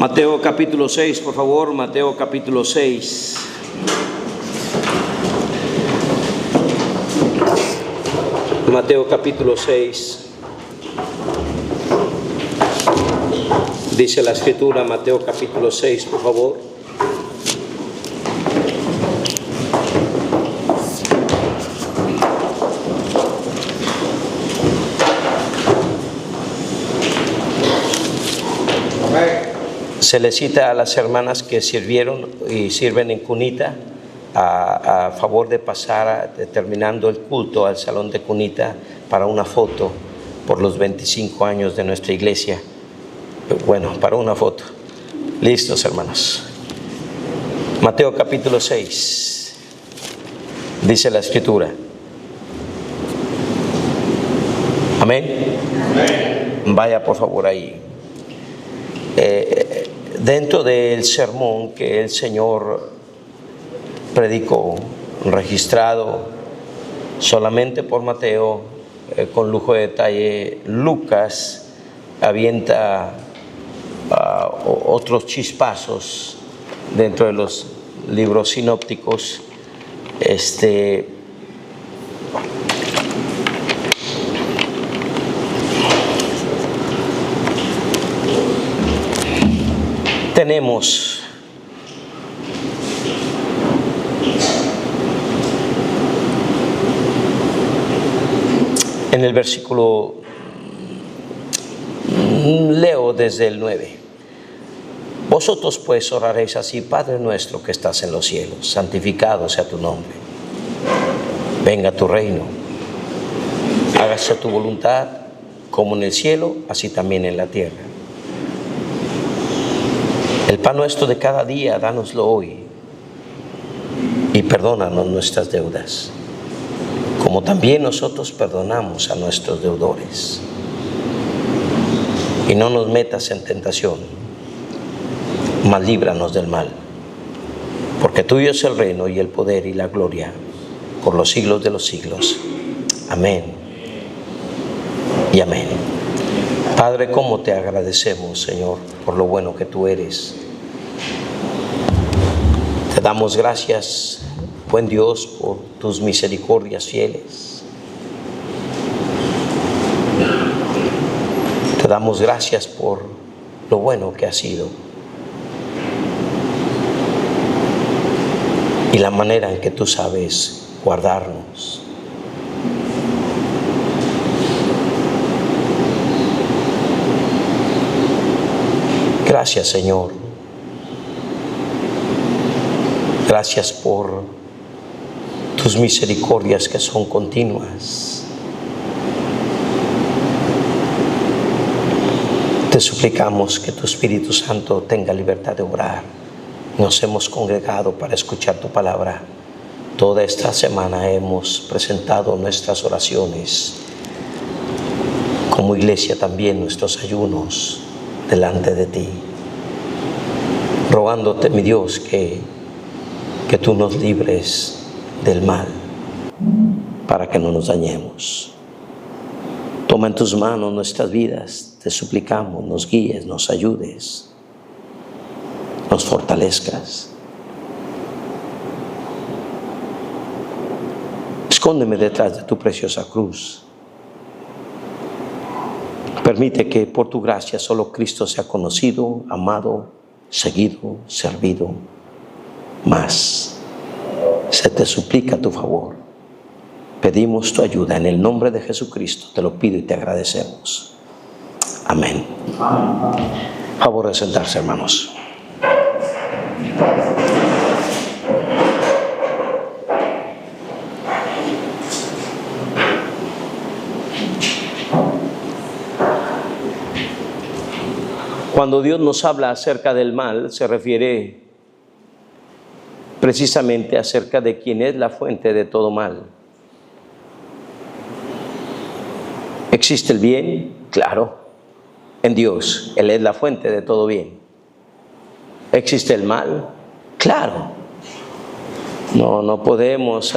Mateo capítulo 6, por favor, Mateo capítulo 6. Mateo capítulo 6. Dice la escritura, Mateo capítulo 6, por favor. Se le cita a las hermanas que sirvieron y sirven en cunita a favor de pasar, terminando el culto, al salón de cunita para una foto por los 25 años de nuestra iglesia. Bueno, para una foto. Listos, hermanos. Mateo capítulo 6. Dice la escritura. Amén. Amén. Vaya por favor ahí. Dentro del sermón que el Señor predicó, registrado solamente por Mateo, con lujo de detalle, Lucas avienta otros chispazos dentro de los libros sinópticos. Tenemos en el versículo, leo desde el 9. Vosotros pues oraréis así: Padre nuestro que estás en los cielos, santificado sea tu nombre. Venga tu reino. Hágase tu voluntad, como en el cielo, así también en la tierra. El pan nuestro de cada día, dánoslo hoy, y perdónanos nuestras deudas, como también nosotros perdonamos a nuestros deudores. Y no nos metas en tentación, mas líbranos del mal, porque tuyo es el reino y el poder y la gloria por los siglos de los siglos. Amén y amén. Padre, cómo te agradecemos, Señor, por lo bueno que tú eres. Te damos gracias, buen Dios, por tus misericordias fieles. Te damos gracias por lo bueno que has sido y la manera en que tú sabes guardarnos. Gracias, Señor. Gracias por tus misericordias que son continuas. Te suplicamos que tu Espíritu Santo tenga libertad de obrar. Nos hemos congregado para escuchar tu palabra. Toda esta semana hemos presentado nuestras oraciones, como iglesia también nuestros ayunos delante de ti, rogándote, mi Dios, que tú nos libres del mal para que no nos dañemos. Toma en tus manos nuestras vidas, te suplicamos, nos guíes, nos ayudes, nos fortalezcas. Escóndeme detrás de tu preciosa cruz. Permite que por tu gracia solo Cristo sea conocido, amado, seguido, servido. Más se te suplica tu favor. Pedimos tu ayuda en el nombre de Jesucristo. Te lo pido y te agradecemos. Amén. Favor de sentarse, hermanos. Cuando Dios nos habla acerca del mal, se refiere precisamente acerca de quién es la fuente de todo mal. ¿Existe el bien? Claro, en Dios. Él es la fuente de todo bien. ¿Existe el mal? Claro. No podemos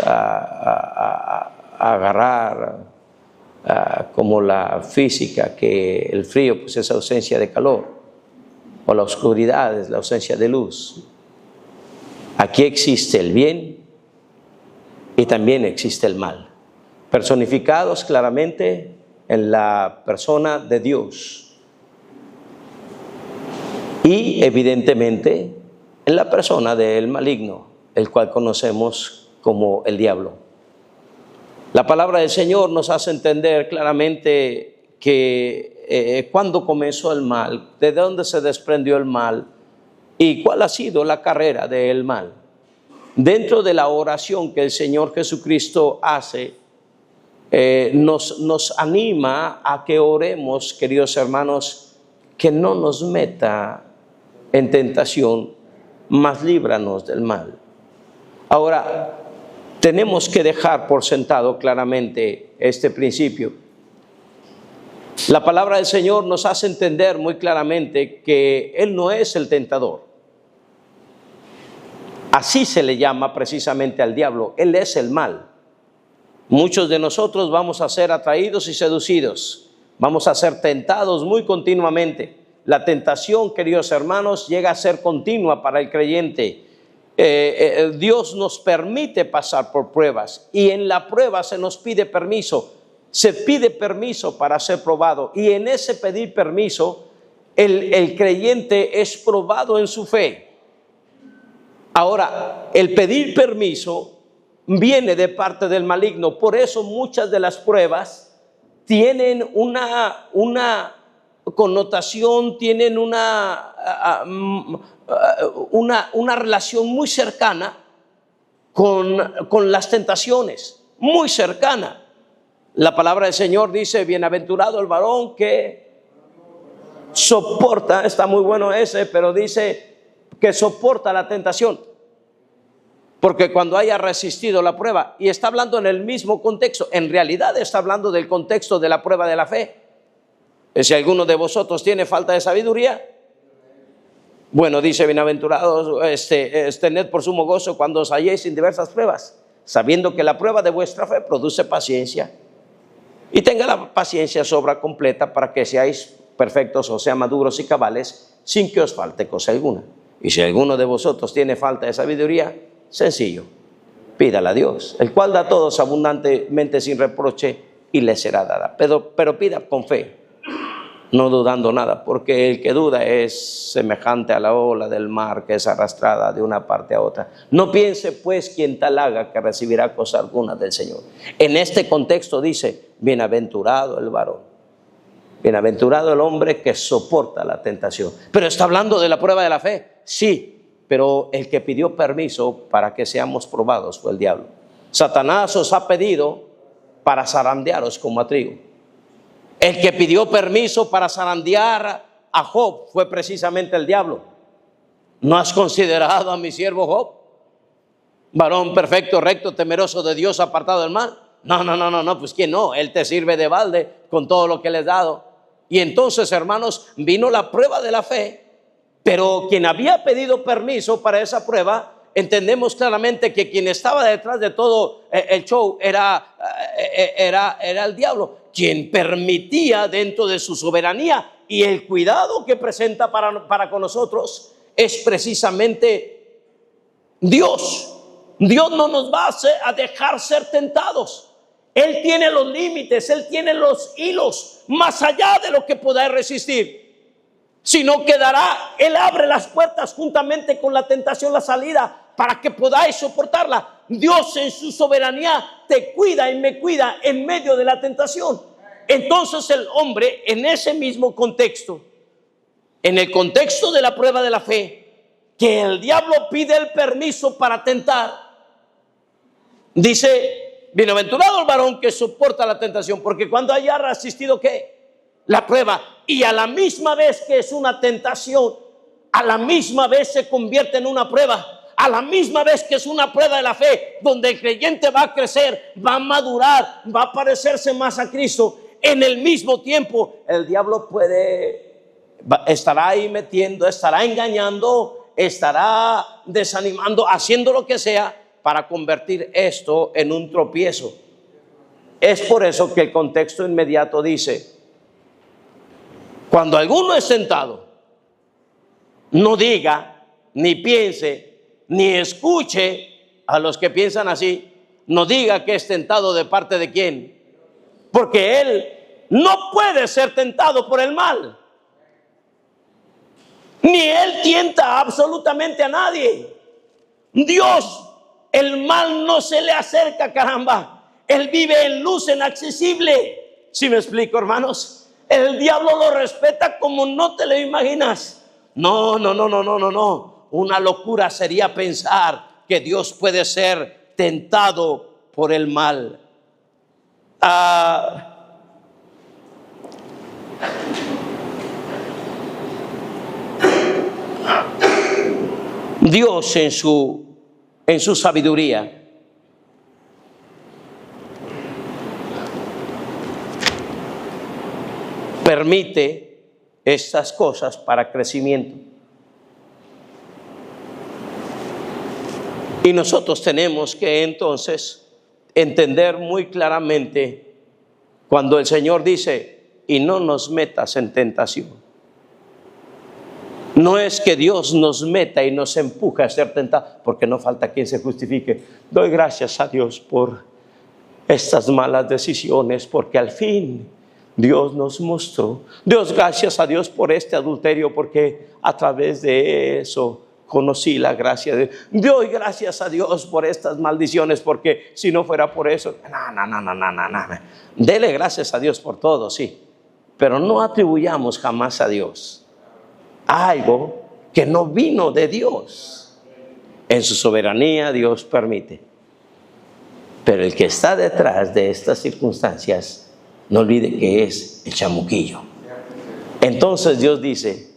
agarrar como la física, que el frío pues es ausencia de calor. o la oscuridad es la ausencia de luz. Aquí existe el bien y también existe el mal, personificados claramente en la persona de Dios y evidentemente en la persona del maligno, el cual conocemos como el diablo. La palabra del Señor nos hace entender claramente que cuándo comenzó el mal, de dónde se desprendió el mal y cuál ha sido la carrera del mal. Dentro de la oración que el Señor Jesucristo hace, nos anima a que oremos, queridos hermanos, que no nos meta en tentación, mas líbranos del mal. Ahora, tenemos que dejar por sentado claramente este principio. La palabra del Señor nos hace entender muy claramente que Él no es el tentador. Así se le llama precisamente al diablo. Él es el mal. Muchos de nosotros vamos a ser atraídos y seducidos. Vamos a ser tentados muy continuamente. La tentación, queridos hermanos, llega a ser continua para el creyente. Dios nos permite pasar por pruebas y en la prueba se nos pide permiso. Se pide permiso para ser probado y en ese pedir permiso el creyente es probado en su fe. Ahora, el pedir permiso viene de parte del maligno. Por eso muchas de las pruebas tienen una connotación, tienen una relación muy cercana con las tentaciones, muy cercana. La palabra del Señor dice, bienaventurado el varón que soporta, está muy bueno ese, pero dice que soporta la tentación, porque cuando haya resistido la prueba, y está hablando en el mismo contexto, en realidad está hablando del contexto de la prueba de la fe. Si alguno de vosotros tiene falta de sabiduría, bueno, dice, bienaventurados, tened por sumo gozo cuando os halléis en diversas pruebas, sabiendo que la prueba de vuestra fe produce paciencia. Y tenga la paciencia sobra completa para que seáis perfectos, o sea, maduros y cabales, sin que os falte cosa alguna. Y si alguno de vosotros tiene falta de sabiduría, sencillo, pídala a Dios, el cual da a todos abundantemente sin reproche y le será dada. Pero pida con fe, no dudando nada, porque el que duda es semejante a la ola del mar que es arrastrada de una parte a otra. No piense pues quien tal haga que recibirá cosa alguna del Señor. En este contexto dice, bienaventurado el varón, bienaventurado el hombre que soporta la tentación. Pero está hablando de la prueba de la fe, sí, pero el que pidió permiso para que seamos probados fue el diablo. Satanás os ha pedido para zarandearos como a trigo. El que pidió permiso para zarandear a Job fue precisamente el diablo. ¿No has considerado a mi siervo Job? Varón perfecto, recto, temeroso de Dios, apartado del mal. No, pues ¿quién no? Él te sirve de balde con todo lo que le has dado. Y entonces, hermanos, vino la prueba de la fe, pero quien había pedido permiso para esa prueba, entendemos claramente que quien estaba detrás de todo el show era el diablo, quien permitía dentro de su soberanía y el cuidado que presenta para con nosotros es precisamente Dios. Dios no nos va a dejar ser tentados. Él tiene los límites, Él tiene los hilos más allá de lo que podáis resistir. Sino que Él abre las puertas juntamente con la tentación, la salida, para que podáis soportarla. Dios en su soberanía te cuida y me cuida en medio de la tentación. Entonces el hombre en ese mismo contexto, en el contexto de la prueba de la fe, que el diablo pide el permiso para tentar, dice, bienaventurado el varón que soporta la tentación, porque cuando haya resistido, ¿qué? La prueba, y a la misma vez que es una tentación, a la misma vez se convierte en una prueba, a la misma vez que es una prueba de la fe, donde el creyente va a crecer, va a madurar, va a parecerse más a Cristo. En el mismo tiempo, el diablo estará ahí metiendo, estará engañando, estará desanimando, haciendo lo que sea para convertir esto en un tropiezo. Es por eso que el contexto inmediato dice, cuando alguno es tentado, no diga, ni piense, ni escuche a los que piensan así. No diga que es tentado de parte de quién, porque él no puede ser tentado por el mal, ni él tienta absolutamente a nadie. Dios, el mal no se le acerca, caramba. Él vive en luz inaccesible. ¿Sí me explico, hermanos? El diablo lo respeta como no te lo imaginas. No. Una locura sería pensar que Dios puede ser tentado por el mal. Dios en su sabiduría permite estas cosas para crecimiento. Y nosotros tenemos que entonces entender muy claramente cuando el Señor dice, y no nos metas en tentación. No es que Dios nos meta y nos empuje a ser tentados, porque no falta quien se justifique. Doy gracias a Dios por estas malas decisiones, porque al fin Dios nos mostró. Gracias a Dios por este adulterio, porque a través de eso conocí la gracia de Dios. Doy gracias a Dios por estas maldiciones, porque si no fuera por eso, no. Dele gracias a Dios por todo, sí, pero no atribuyamos jamás a Dios algo que no vino de Dios. En su soberanía Dios permite, pero el que está detrás de estas circunstancias, no olvide que es el chamuquillo. Entonces Dios dice,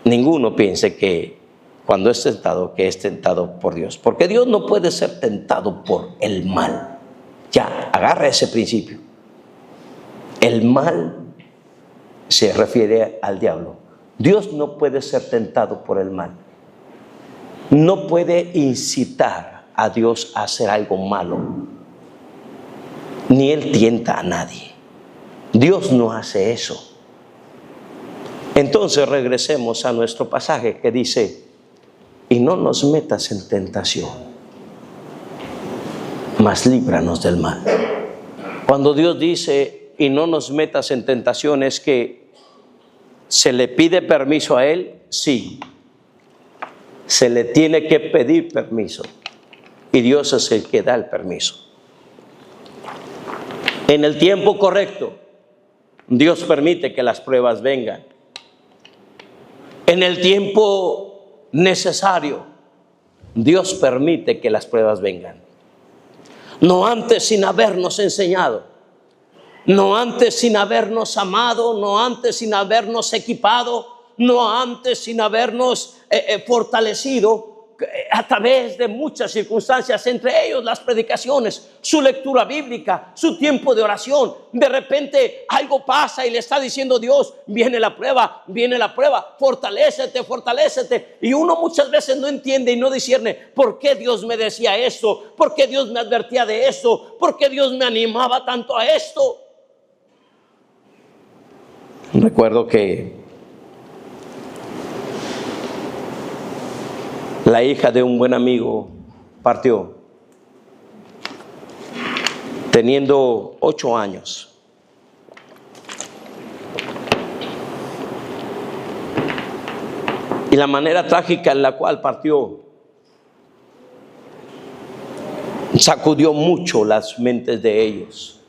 ninguno piense que cuando es tentado, que es tentado por Dios, porque Dios no puede ser tentado por el mal. Ya, agarra ese principio. El mal se refiere al diablo. Dios no puede ser tentado por el mal. No puede incitar a Dios a hacer algo malo, ni Él tienta a nadie. Dios no hace eso. Entonces regresemos a nuestro pasaje que dice, y no nos metas en tentación, mas líbranos del mal. Cuando Dios dice, y no nos metas en tentación, es que se le pide permiso a Él, sí. Se le tiene que pedir permiso, y Dios es el que da el permiso. En el tiempo correcto, Dios permite que las pruebas vengan. En el tiempo necesario, Dios permite que las pruebas vengan. No antes sin habernos enseñado, no antes sin habernos amado, no antes sin habernos equipado, no antes sin habernos fortalecido a través de muchas circunstancias, entre ellos las predicaciones, su lectura bíblica, su tiempo de oración. De repente algo pasa y le está diciendo Dios, viene la prueba, fortalécete. Y uno muchas veces no entiende y no discierne por qué Dios me decía esto, por qué Dios me advertía de esto, por qué Dios me animaba tanto a esto. Recuerdo que la hija de un buen amigo partió teniendo 8 años. Y la manera trágica en la cual partió sacudió mucho las mentes de ellos.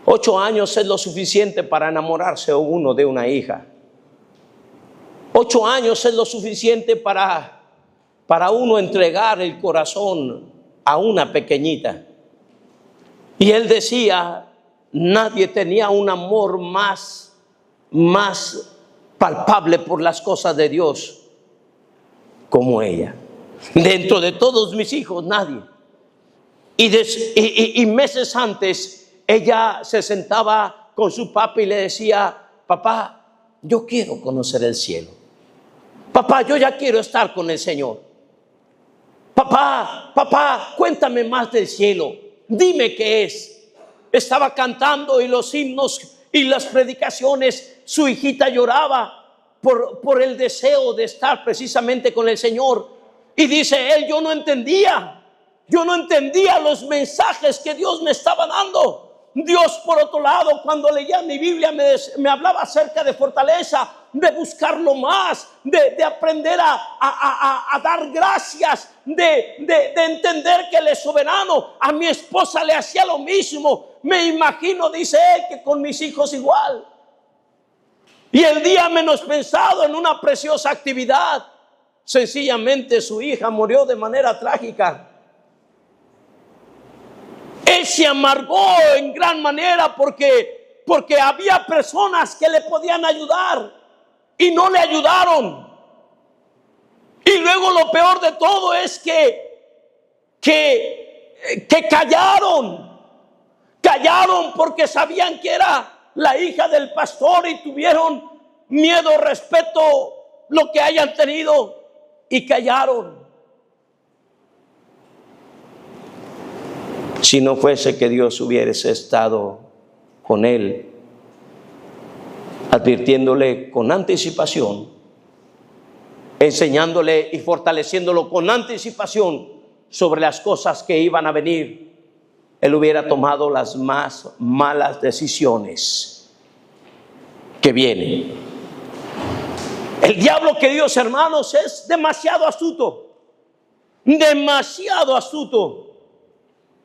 8 años es lo suficiente para enamorarse uno de una hija. 8 años es lo suficiente para uno entregar el corazón a una pequeñita. Y él decía, nadie tenía un amor más palpable por las cosas de Dios como ella. Dentro de todos mis hijos, nadie. Y meses antes, ella se sentaba con su papá y le decía, papá, yo quiero conocer el cielo. Papá, yo ya quiero estar con el Señor. Papá, cuéntame más del cielo. Dime qué es. Estaba cantando y los himnos y las predicaciones, su hijita lloraba. por el deseo de estar precisamente con el Señor. Y dice él, yo no entendía los mensajes que Dios me estaba dando. Dios, por otro lado, cuando leía mi Biblia me hablaba acerca de fortaleza, de buscarlo más, de aprender a dar gracias, de entender que Él es soberano. A mi esposa le hacía lo mismo. Me imagino, dice él, que con mis hijos igual. Y el día menos pensado, en una preciosa actividad, sencillamente su hija murió de manera trágica. Él se amargó en gran manera porque había personas que le podían ayudar y no le ayudaron. Y luego lo peor de todo es que callaron porque sabían que era la hija del pastor y tuvieron miedo, respeto, lo que hayan tenido, y callaron. Si no fuese que Dios hubiese estado con él, advirtiéndole con anticipación, enseñándole y fortaleciéndolo con anticipación sobre las cosas que iban a venir, él hubiera tomado las más malas decisiones que vienen. El diablo, queridos hermanos, es demasiado astuto,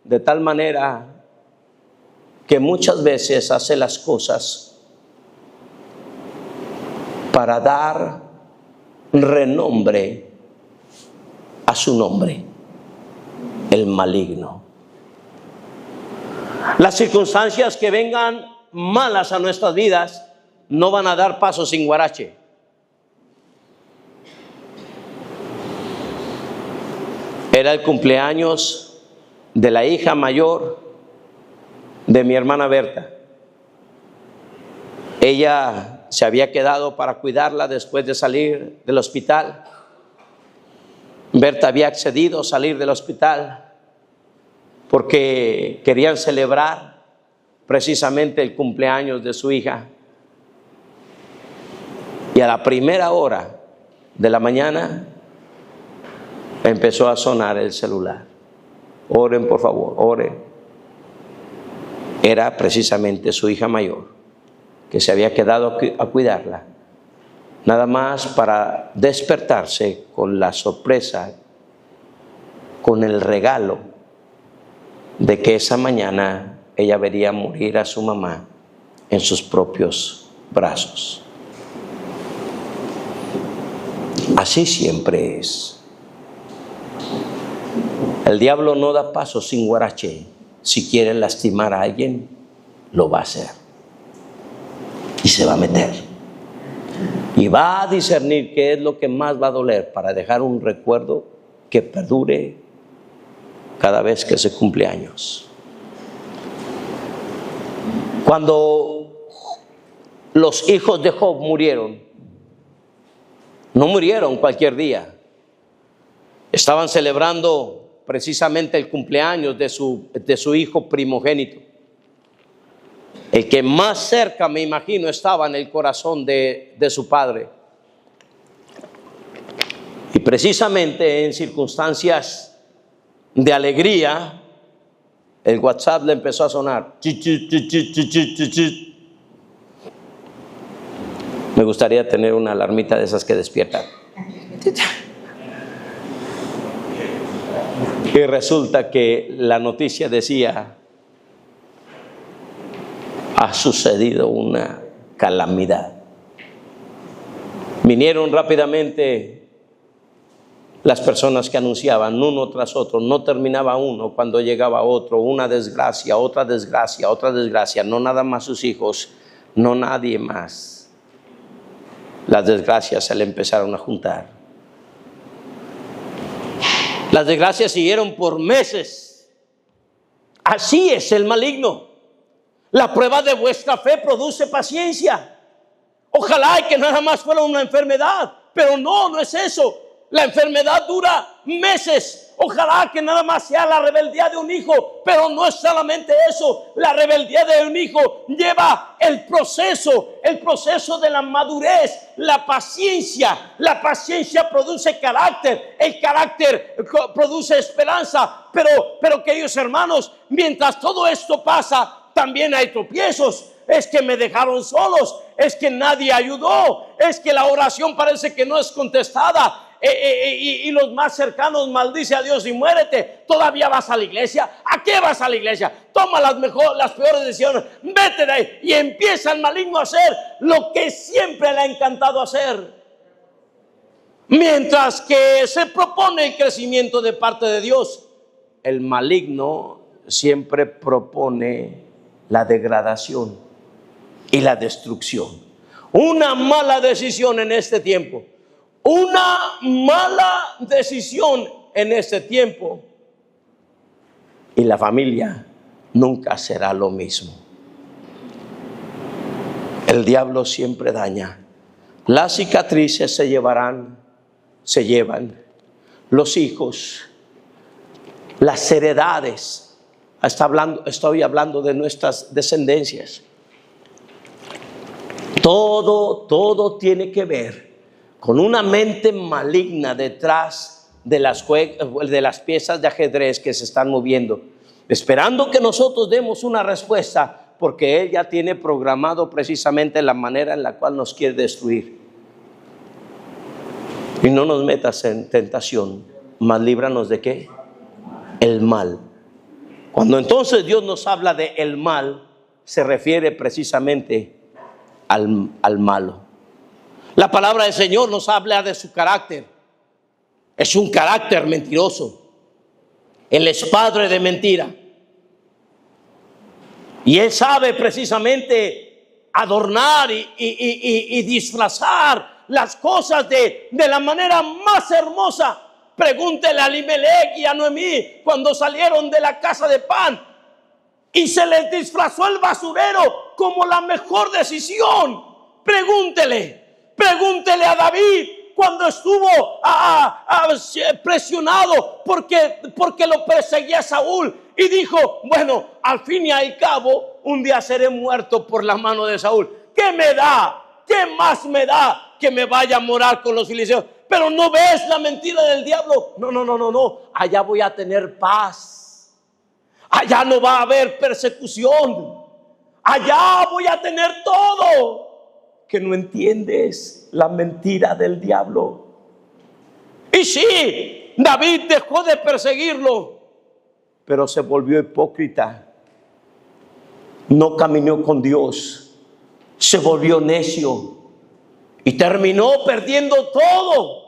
de tal manera que muchas veces hace las cosas para dar renombre a su nombre, el maligno. Las circunstancias que vengan malas a nuestras vidas no van a dar paso sin guarache. Era el cumpleaños de la hija mayor de mi hermana Berta. Ella se había quedado para cuidarla después de salir del hospital. Berta había accedido a salir del hospital porque querían celebrar precisamente el cumpleaños de su hija. Y a la primera hora de la mañana empezó a sonar el celular. Oren, por favor, oren. Era precisamente su hija mayor, que se había quedado a cuidarla, nada más para despertarse con la sorpresa, con el regalo de que esa mañana ella vería morir a su mamá en sus propios brazos. Así siempre es. El diablo no da paso sin guarache. Si quiere lastimar a alguien, lo va a hacer. Y se va a meter. Y va a discernir qué es lo que más va a doler para dejar un recuerdo que perdure cada vez que se cumple años. Cuando los hijos de Job murieron, no murieron cualquier día. Estaban celebrando precisamente el cumpleaños de su hijo primogénito, el que más cerca, me imagino, estaba en el corazón de su padre. Y precisamente en circunstancias de alegría, el WhatsApp le empezó a sonar. Me gustaría tener una alarmita de esas que despiertan. Y resulta que la noticia decía: ha sucedido una calamidad. Vinieron rápidamente las personas que anunciaban uno tras otro. No terminaba uno cuando llegaba otro. Una desgracia, otra desgracia, otra desgracia. No nada más sus hijos, no nadie más. Las desgracias se le empezaron a juntar. Las desgracias siguieron por meses. Así es el maligno. La prueba de vuestra fe produce paciencia. Ojalá y que nada más fuera una enfermedad, pero no es eso. La enfermedad dura meses. Ojalá que nada más sea la rebeldía de un hijo, pero no es solamente eso. La rebeldía de un hijo lleva el proceso de la madurez, la paciencia. La paciencia produce carácter, el carácter produce esperanza. Pero queridos hermanos, mientras todo esto pasa, también hay tropiezos. Es que me dejaron solos, es que nadie ayudó, es que la oración parece que no es contestada. Y los más cercanos maldice a Dios y muérete. ¿Todavía vas a la iglesia? ¿A qué vas a la iglesia? Toma las peores decisiones, vete de ahí. Y empieza el maligno a hacer lo que siempre le ha encantado hacer. Mientras que se propone el crecimiento de parte de Dios, el maligno siempre propone la degradación y la destrucción. Una mala decisión en este tiempo. Una mala decisión en este tiempo y la familia nunca será lo mismo. El diablo siempre daña. Las cicatrices se llevan los hijos, las heredades. Estoy hablando de nuestras descendencias. Todo tiene que ver con una mente maligna detrás de las piezas de ajedrez que se están moviendo, esperando que nosotros demos una respuesta, porque Él ya tiene programado precisamente la manera en la cual nos quiere destruir. Y no nos metas en tentación, mas líbranos ¿de qué? El mal. Cuando entonces Dios nos habla de el mal, se refiere precisamente al malo. La palabra del Señor nos habla de su carácter. Es un carácter mentiroso. Él es padre de mentira. Y Él sabe precisamente adornar y disfrazar las cosas de la manera más hermosa. Pregúntele a Elimelech y a Noemí cuando salieron de la casa de pan y se les disfrazó el basurero como la mejor decisión. Pregúntele a David cuando estuvo presionado porque lo perseguía Saúl y dijo: bueno, al fin y al cabo un día seré muerto por la mano de Saúl. ¿Qué me da? ¿Qué más me da que me vaya a morar con los filisteos? Pero no ves la mentira del diablo. No. Allá voy a tener paz. Allá no va a haber persecución. Allá voy a tener todo. Que no entiendes la mentira del diablo. Y sí, David dejó de perseguirlo, pero se volvió hipócrita. No caminó con Dios. Se volvió necio y terminó perdiendo todo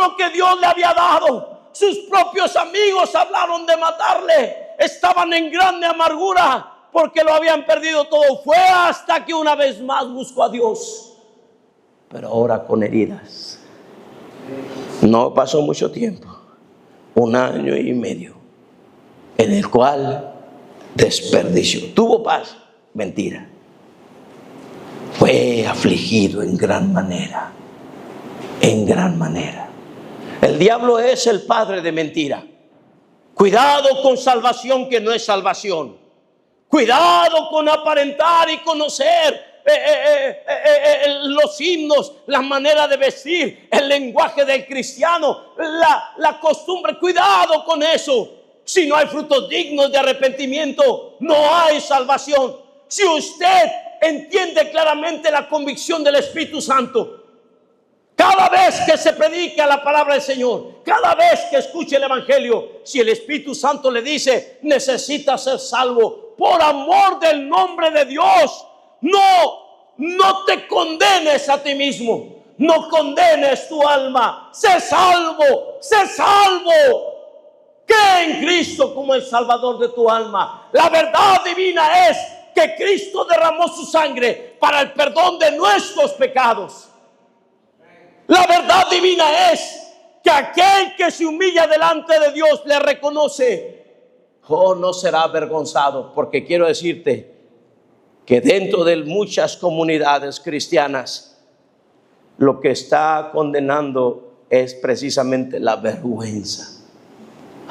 lo que Dios le había dado. Sus propios amigos hablaron de matarle. Estaban en grande amargura porque lo habían perdido todo. Fue hasta que una vez más buscó a Dios, pero ahora con heridas. No pasó mucho tiempo, 1 año y medio, en el cual desperdició. Tuvo paz, mentira. Fue afligido en gran manera. El diablo es el padre de mentira. Cuidado con salvación que no es salvación. Cuidado con aparentar y conocer los himnos, la manera de vestir, el lenguaje del cristiano, la costumbre. Cuidado con eso. Si no hay frutos dignos de arrepentimiento, no hay salvación. Si usted entiende claramente la convicción del Espíritu Santo, cada vez que se predica la palabra del Señor, cada vez que escuche el Evangelio, si el Espíritu Santo le dice: necesita ser salvo, por amor del nombre de Dios, no te condenes a ti mismo, no condenes tu alma. Sé salvo. Cree en Cristo como el Salvador de tu alma. La verdad divina es que Cristo derramó su sangre para el perdón de nuestros pecados. La verdad divina es que aquel que se humilla delante de Dios le reconoce, no será avergonzado. Porque quiero decirte que dentro de muchas comunidades cristianas, lo que está condenando es precisamente la vergüenza.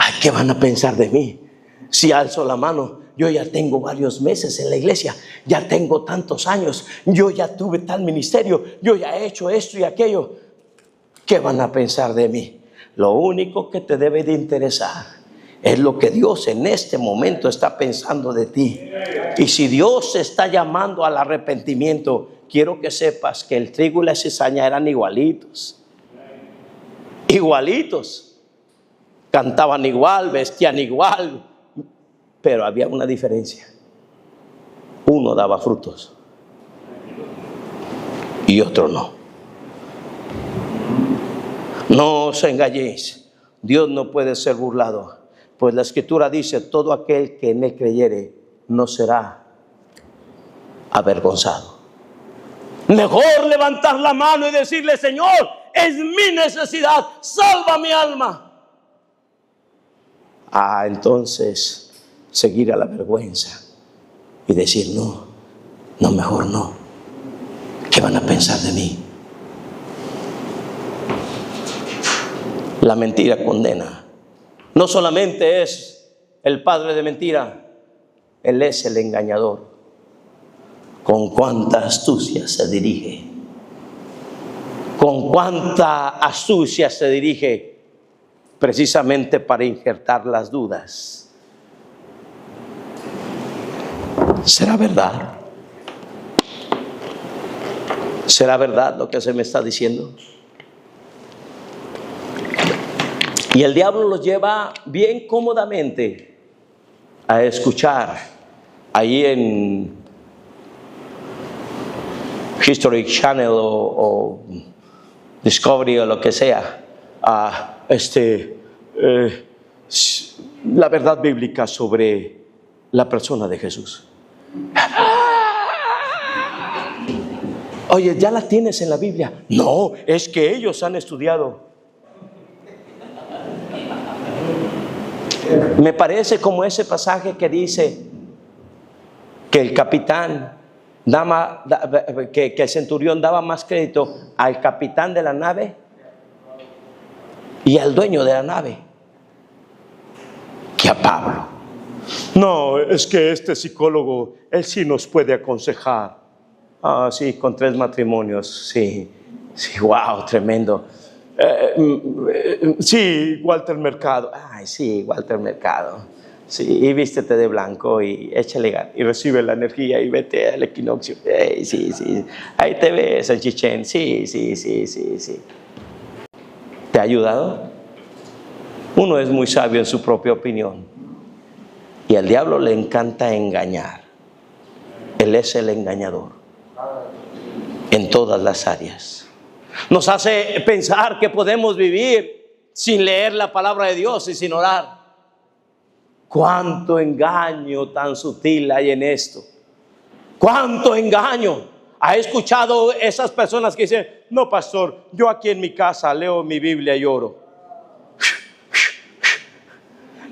Ay, ¿qué van a pensar de mí? Si alzo la mano, yo ya tengo varios meses en la iglesia, ya tengo tantos años, yo ya tuve tal ministerio, yo ya he hecho esto y aquello. ¿Qué van a pensar de mí? Lo único que te debe de interesar es lo que Dios en este momento está pensando de ti. Y si Dios está llamando al arrepentimiento, quiero que sepas que el trigo y la cizaña eran igualitos. Igualitos. Cantaban igual, vestían igual, pero había una diferencia. Uno daba frutos y otro no. No os engañéis, Dios no puede ser burlado, pues la Escritura dice: todo aquel que en él creyere no será avergonzado. Mejor levantar la mano y decirle: Señor, es mi necesidad, salva mi alma. Entonces seguir a la vergüenza y decir: no, mejor no. ¿Qué van a pensar de mí? La mentira condena. No solamente es el padre de mentira, él es el engañador. Con cuánta astucia se dirige. Con cuánta astucia se dirige, precisamente para injertar las dudas. ¿Será verdad? ¿Será verdad lo que se me está diciendo? Y el diablo los lleva bien cómodamente a escuchar ahí en History Channel o Discovery o lo que sea, la verdad bíblica sobre la persona de Jesús. Oye, ¿ya la tienes en la Biblia? No, es que ellos han estudiado. Me parece como ese pasaje que dice que el capitán que el centurión daba más crédito al capitán de la nave y al dueño de la nave que a Pablo. No, es que este psicólogo, él sí nos puede aconsejar. Sí, con 3 matrimonios, sí, wow, tremendo. Sí, Walter Mercado. Sí, Walter Mercado. Sí, y vístete de blanco y échale ganas y recibe la energía y vete al equinoccio. Sí. Ahí te ves en Chichén. Sí. ¿Te ha ayudado? Uno es muy sabio en su propia opinión. Y al diablo le encanta engañar. Él es el engañador en todas las áreas. Nos hace pensar que podemos vivir sin leer la palabra de Dios y sin orar. Cuánto engaño tan sutil hay en esto. Cuánto engaño. ¿Ha escuchado esas personas que dicen: no, pastor, yo aquí en mi casa leo mi Biblia y oro?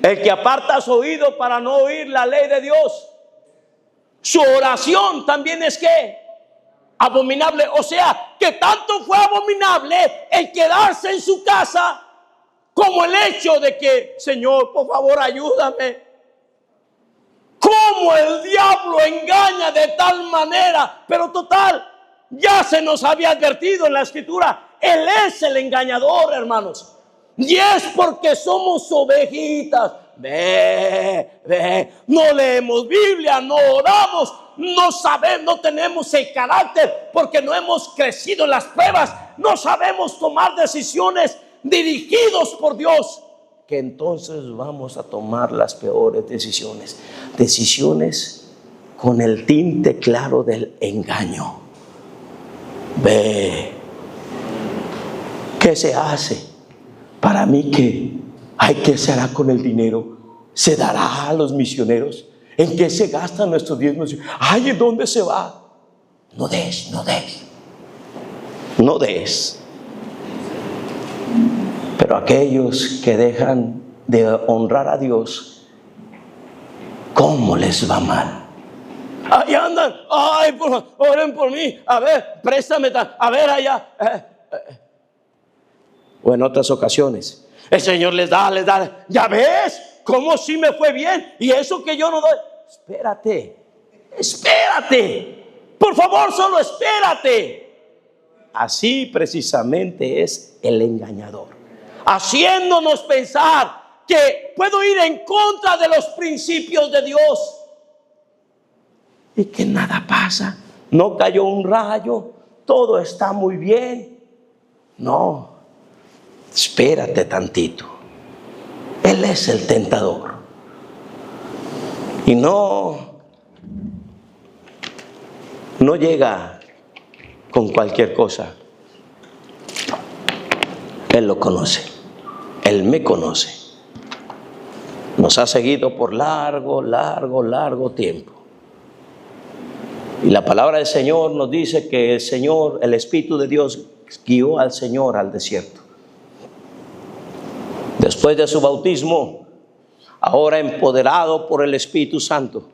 El que aparta su oído para no oír la ley de Dios, su oración también es ¿qué? Abominable. O sea, que tanto fue abominable el quedarse en su casa como el hecho de que: Señor, por favor, ayúdame. Cómo el diablo engaña de tal manera. Pero total, ya se nos había advertido en la Escritura: Él es el engañador, hermanos. Y es porque somos ovejitas. No leemos Biblia, no oramos, no sabemos, no tenemos el carácter, porque no hemos crecido en las pruebas, no sabemos tomar decisiones dirigidos por Dios, que entonces vamos a tomar las peores decisiones. Decisiones con el tinte claro del engaño. ¿Qué se hace? Para mí, ¿qué se hará con el dinero? ¿Se dará a los misioneros? ¿En qué se gastan nuestros diezmos? ¿En dónde se va? No des. Pero aquellos que dejan de honrar a Dios, ¿cómo les va mal? Ahí andan: oren por mí, a ver, préstame, a ver allá. O en otras ocasiones: El Señor les da. Ya ves cómo sí me fue bien. Y eso que yo no doy. Espérate. Por favor, solo espérate. Así precisamente es el engañador, haciéndonos pensar que puedo ir en contra de los principios de Dios y que nada pasa. No cayó un rayo, todo está muy bien. No, espérate tantito. Él es el tentador. Y no llega con cualquier cosa. Él lo conoce. Él me conoce. Nos ha seguido por largo tiempo. Y la palabra del Señor nos dice que el Espíritu de Dios guió al Señor al desierto. Después de su bautismo, ahora empoderado por el Espíritu Santo.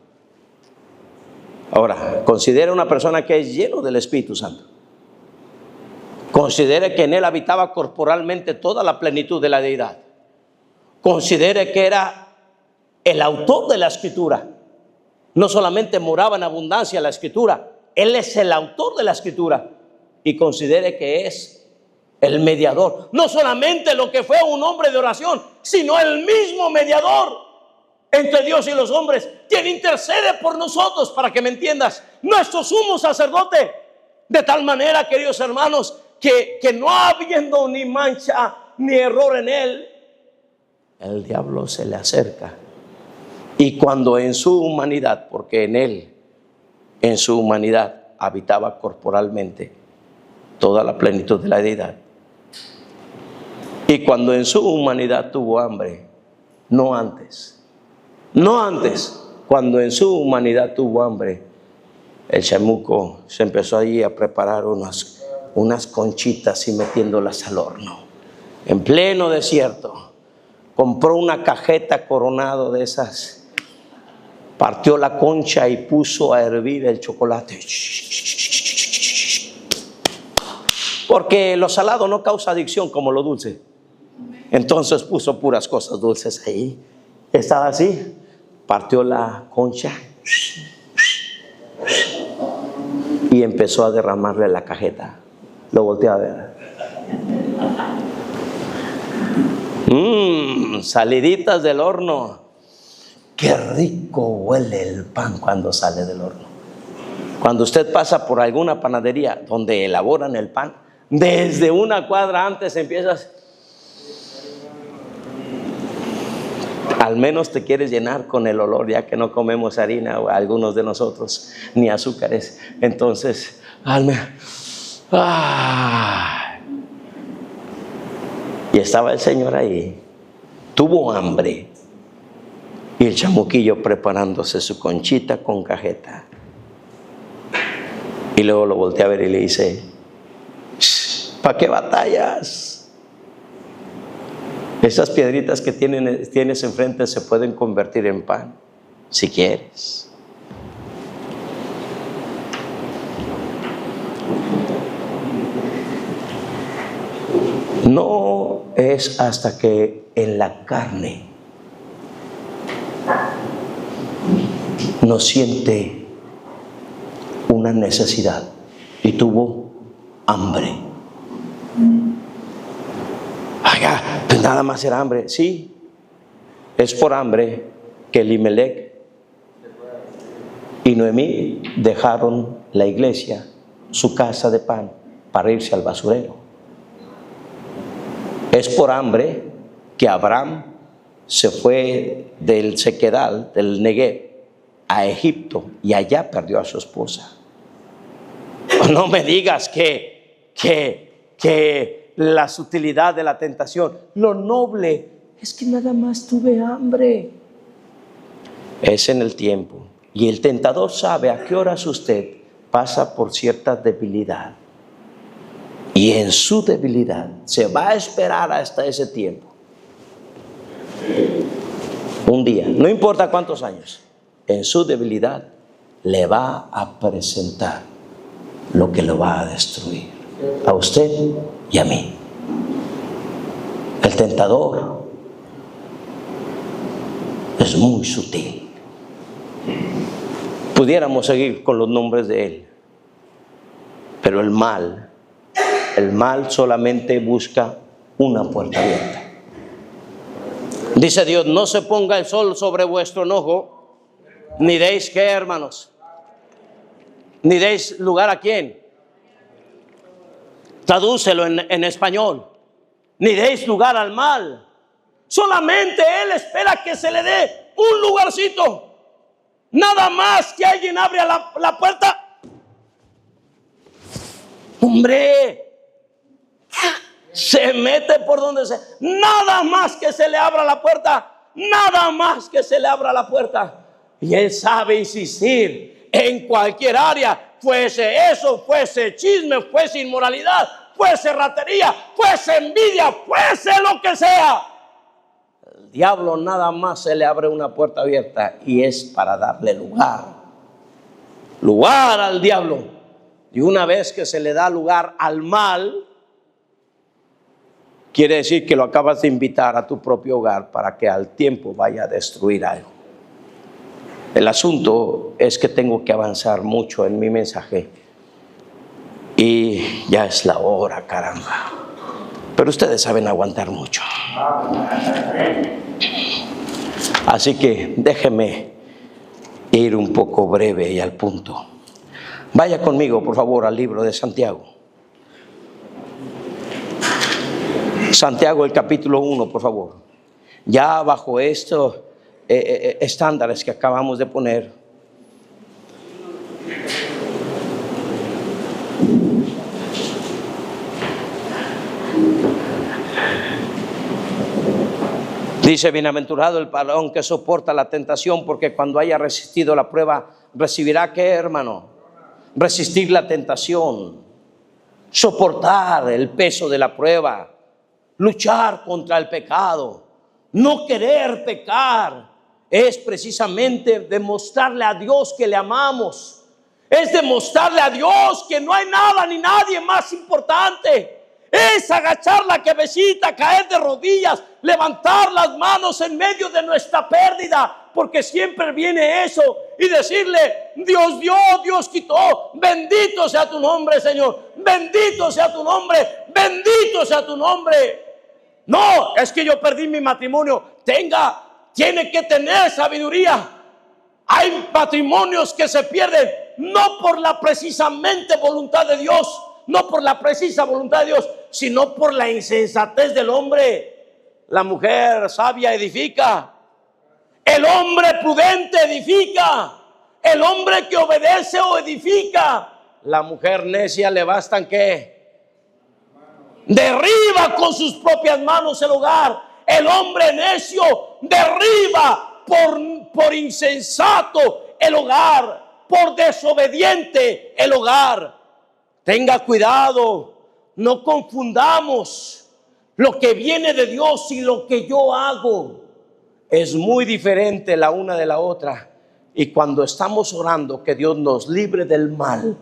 Ahora, considere una persona que es lleno del Espíritu Santo. Considere que en él habitaba corporalmente toda la plenitud de la deidad. Considere que era el autor de la Escritura. No solamente moraba en abundancia la Escritura, él es el autor de la Escritura. Y considere que es el mediador. No solamente lo que fue un hombre de oración, sino el mismo mediador entre Dios y los hombres, quien intercede por nosotros, para que me entiendas, nuestro sumo sacerdote. De tal manera, queridos hermanos, que no habiendo ni mancha ni error en él, el diablo se le acerca. Y cuando en su humanidad, porque en él, en su humanidad, habitaba corporalmente toda la plenitud de la deidad. Y cuando en su humanidad tuvo hambre, no antes, cuando en su humanidad tuvo hambre, el chamuco se empezó allí a preparar unas conchitas y metiéndolas al horno, en pleno desierto. Compró una cajeta Coronado de esas, partió la concha y puso a hervir el chocolate, porque lo salado no causa adicción como lo dulce. Entonces puso puras cosas dulces ahí. Estaba así, partió la concha y empezó a derramarle la cajeta. Lo volteé a ver. Saliditas del horno. Qué rico huele el pan cuando sale del horno. Cuando usted pasa por alguna panadería donde elaboran el pan, desde una cuadra antes empiezas. Al menos te quieres llenar con el olor, ya que no comemos harina, o algunos de nosotros, ni azúcares. Entonces, y estaba el Señor ahí, tuvo hambre, y el chamuquillo preparándose su conchita con cajeta. Y luego lo volteé a ver y le dice: ¿para qué batallas? Esas piedritas que tienes enfrente se pueden convertir en pan, si quieres. No es hasta que en la carne no siente una necesidad y tuvo hambre. Pues nada más era hambre. Sí, es por hambre que Elimelech y Noemí dejaron la iglesia, su casa de pan, para irse al basurero. Es por hambre que Abraham se fue del sequedal, del Negev, a Egipto, y allá perdió a su esposa. No me digas que la sutilidad de la tentación, lo noble es que nada más tuve hambre. Es en el tiempo, y el tentador sabe a qué horas usted pasa por cierta debilidad, y en su debilidad se va a esperar hasta ese tiempo. Un día, no importa cuántos años, en su debilidad le va a presentar lo que lo va a destruir a usted y a mí. tentador es muy sutil. Pudiéramos seguir con los nombres de él, pero el mal solamente busca una puerta abierta. Dice Dios: no se ponga el sol sobre vuestro enojo, ni deis, ¿qué, hermanos? Ni deis lugar ¿a quién? Tradúcelo en español. Ni deis lugar al mal. Solamente Él espera que se le dé un lugarcito. Nada más que alguien abra la puerta. Hombre, se mete por donde sea. Nada más que se le abra la puerta. Nada más que se le abra la puerta. Y Él sabe insistir en cualquier área. Fuese eso, fuese chisme, fuese inmoralidad, fuese ratería, fuese envidia, fuese lo que sea. El diablo nada más se le abre una puerta abierta y es para darle lugar al diablo. Y una vez que se le da lugar al mal, quiere decir que lo acabas de invitar a tu propio hogar para que al tiempo vaya a destruir algo. El asunto es que tengo que avanzar mucho en mi mensaje y ya es la hora, caramba. Pero ustedes saben aguantar mucho. Así que déjeme ir un poco breve y al punto. Vaya conmigo, por favor, al libro de Santiago. Santiago, el capítulo 1, por favor. Ya bajo estos estándares que acabamos de poner, dice: bienaventurado el varón que soporta la tentación, porque cuando haya resistido la prueba, recibirá, ¿qué, hermano? Resistir la tentación, soportar el peso de la prueba, luchar contra el pecado, no querer pecar. Es precisamente demostrarle a Dios que le amamos. Es demostrarle a Dios que no hay nada ni nadie más importante. Es agachar la cabecita, caer de rodillas, levantar las manos en medio de nuestra pérdida, porque siempre viene eso, y decirle: Dios dio, Dios quitó, bendito sea tu nombre, Señor, bendito sea tu nombre, bendito sea tu nombre. No, es que yo perdí mi matrimonio. Tiene que tener sabiduría. Hay matrimonios que se pierden no por la precisamente voluntad de Dios, no por la precisa voluntad de Dios, sino por la insensatez del hombre. La mujer sabia edifica, el hombre prudente edifica, el hombre que obedece o edifica. La mujer necia le bastan ¿qué? Derriba con sus propias manos el hogar. El hombre necio derriba por insensato el hogar, por desobediente el hogar. Tenga cuidado, no confundamos lo que viene de Dios y lo que yo hago. Es muy diferente la una de la otra. Y cuando estamos orando que Dios nos libre del mal,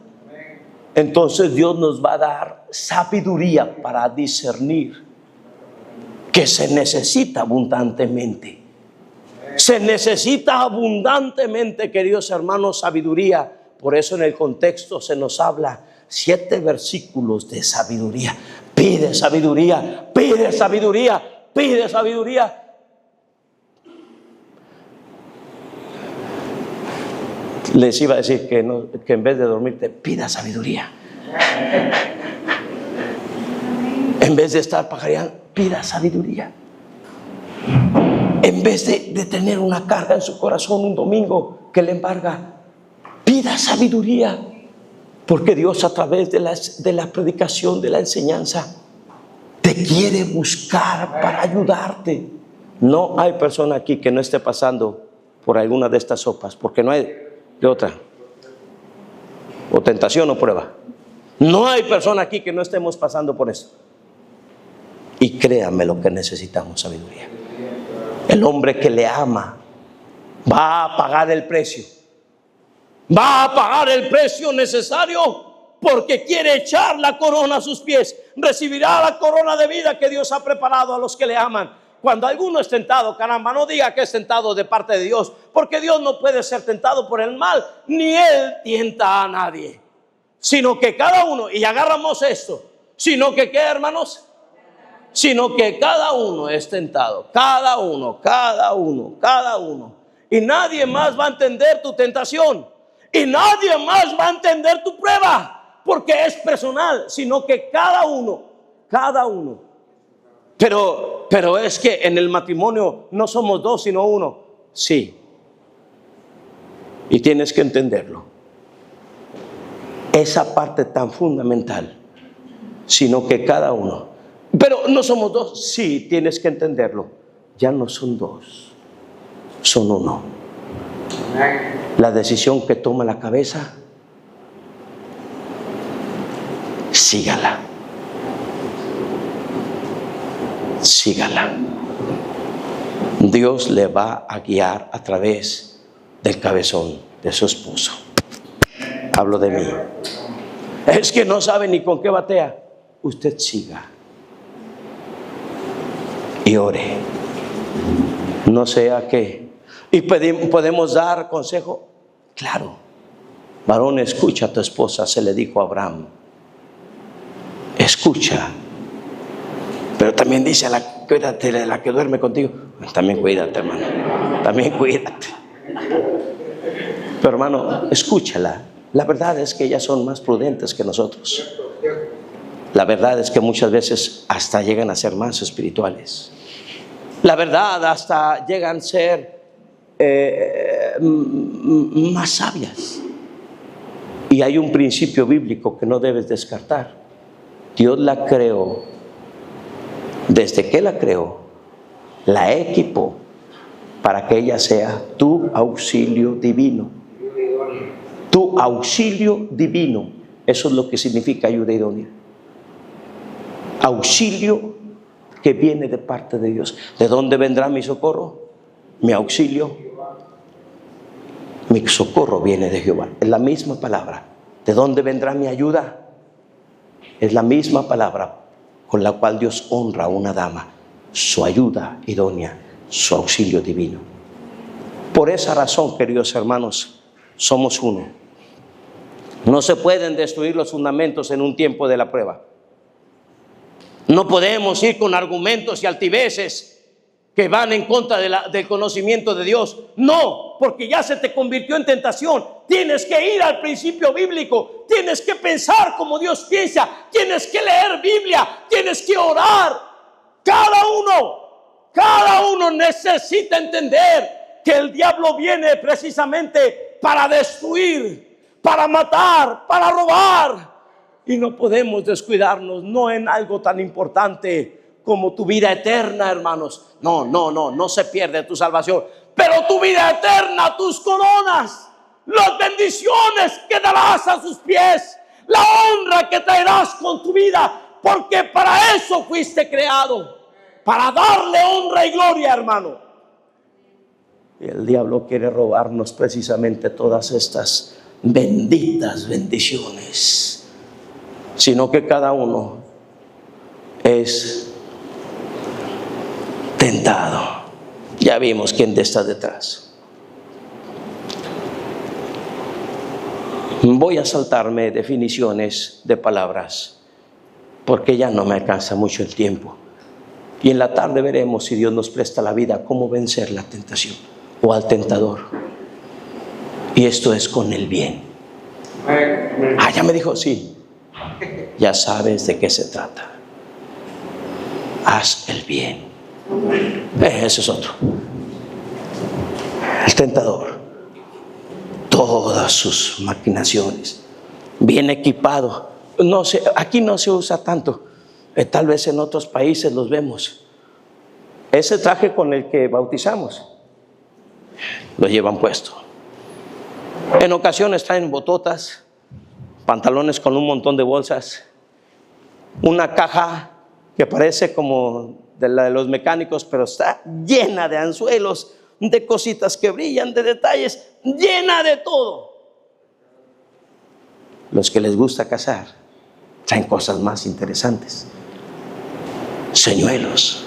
entonces Dios nos va a dar sabiduría para discernir, que se necesita abundantemente. Se necesita abundantemente, queridos hermanos, sabiduría. Por eso en el contexto se nos habla 7 versículos de sabiduría. Pide sabiduría, pide sabiduría, pide sabiduría. Les iba a decir que en vez de dormirte, pida sabiduría. En vez de estar pajareando, pida sabiduría. En vez de tener una carga en su corazón un domingo que le embarga, pida sabiduría. Porque Dios, a través de la predicación, de la enseñanza, te quiere buscar para ayudarte. No hay persona aquí que no esté pasando por alguna de estas sopas, porque no hay de otra, o tentación o prueba. No hay persona aquí que no estemos pasando por eso. Y créanme lo que necesitamos: sabiduría. El hombre que le ama va a pagar el precio. Va a pagar el precio necesario porque quiere echar la corona a sus pies. Recibirá la corona de vida que Dios ha preparado a los que le aman. Cuando alguno es tentado, caramba, no diga que es tentado de parte de Dios, porque Dios no puede ser tentado por el mal, ni Él tienta a nadie, sino que cada uno, y agarramos esto, sino que, ¿qué, hermanos? Sino que cada uno es tentado, cada uno. Y nadie más va a entender tu tentación, y nadie más va a entender tu prueba, porque es personal, sino que cada uno. Pero es que en el matrimonio no somos dos, sino uno. Sí. Y tienes que entenderlo. Esa parte tan fundamental, sino que cada uno. Pero no somos dos. Sí, tienes que entenderlo. Ya no son dos, son uno. La decisión que toma la cabeza, sígala. Dios le va a guiar a través del cabezón de su esposo. Hablo de mí. Es que no sabe ni con qué batea. Usted siga y ore. No sea que. Y podemos dar consejo. Claro. Varón, escucha a tu esposa, se le dijo a Abraham. Escucha. Pero también dice cuídate de la que duerme contigo. También cuídate, hermano. También cuídate. Pero hermano, escúchala. La verdad es que ellas son más prudentes que nosotros. La verdad es que muchas veces hasta llegan a ser más espirituales. La verdad hasta llegan a ser más sabias. Y hay un principio bíblico que no debes descartar. Dios la creó. Desde que la creó, la equipó para que ella sea tu auxilio divino. Tu auxilio divino. Eso es lo que significa ayuda idónea. Auxilio que viene de parte de Dios. ¿De dónde vendrá mi socorro? Mi auxilio. Mi socorro viene de Jehová. Es la misma palabra. ¿De dónde vendrá mi ayuda? Es la misma palabra con la cual Dios honra a una dama, su ayuda idónea, su auxilio divino. Por esa razón, queridos hermanos, somos uno. No se pueden destruir los fundamentos en un tiempo de la prueba. No podemos ir con argumentos y altiveces que van en contra del conocimiento de Dios. No, porque ya se te convirtió en tentación. Tienes que ir al principio bíblico. Tienes que pensar como Dios piensa. Tienes que leer Biblia. Tienes que orar. Cada uno necesita entender que el diablo viene precisamente para destruir, para matar, para robar. Y no podemos descuidarnos, no en algo tan importante como tu vida eterna, hermanos. No se pierde tu salvación, pero tu vida eterna, tus coronas, las bendiciones que darás a sus pies, la honra que traerás con tu vida, porque para eso fuiste creado, para darle honra y gloria, hermano. Y el diablo quiere robarnos precisamente todas estas benditas bendiciones, sino que cada uno es tentado. Ya vimos quién está detrás. Voy a saltarme definiciones de palabras porque ya no me alcanza mucho el tiempo. Y en la tarde veremos, si Dios nos presta la vida, cómo vencer la tentación o al tentador. Y esto es con el bien. Ya me dijo, sí. Ya sabes de qué se trata. Haz el bien. Ese es otro. El tentador, todas sus maquinaciones, bien equipado. No sé, aquí no se usa tanto. Tal vez en otros países los vemos. Ese traje con el que bautizamos lo llevan puesto. En ocasiones traen bototas, pantalones con un montón de bolsas, una caja que parece como de la de los mecánicos, pero está llena de anzuelos, de cositas que brillan, de detalles, llena de todo. Los que les gusta cazar traen cosas más interesantes. Señuelos.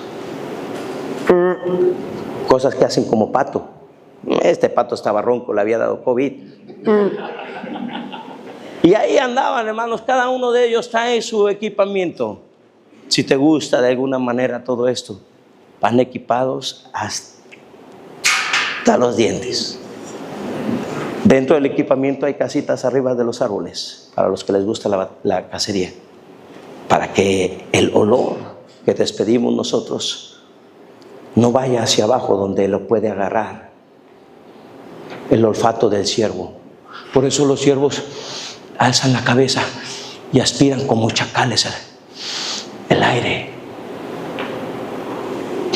Cosas que hacen como pato. Este pato estaba ronco, le había dado COVID. Y ahí andaban, hermanos, cada uno de ellos trae su equipamiento. Si te gusta de alguna manera todo esto, van equipados hasta los dientes. Dentro del equipamiento hay casitas arriba de los árboles, para los que les gusta la cacería, para que el olor que despedimos nosotros no vaya hacia abajo donde lo puede agarrar el olfato del ciervo. Por eso los ciervos alzan la cabeza y aspiran como chacales el aire.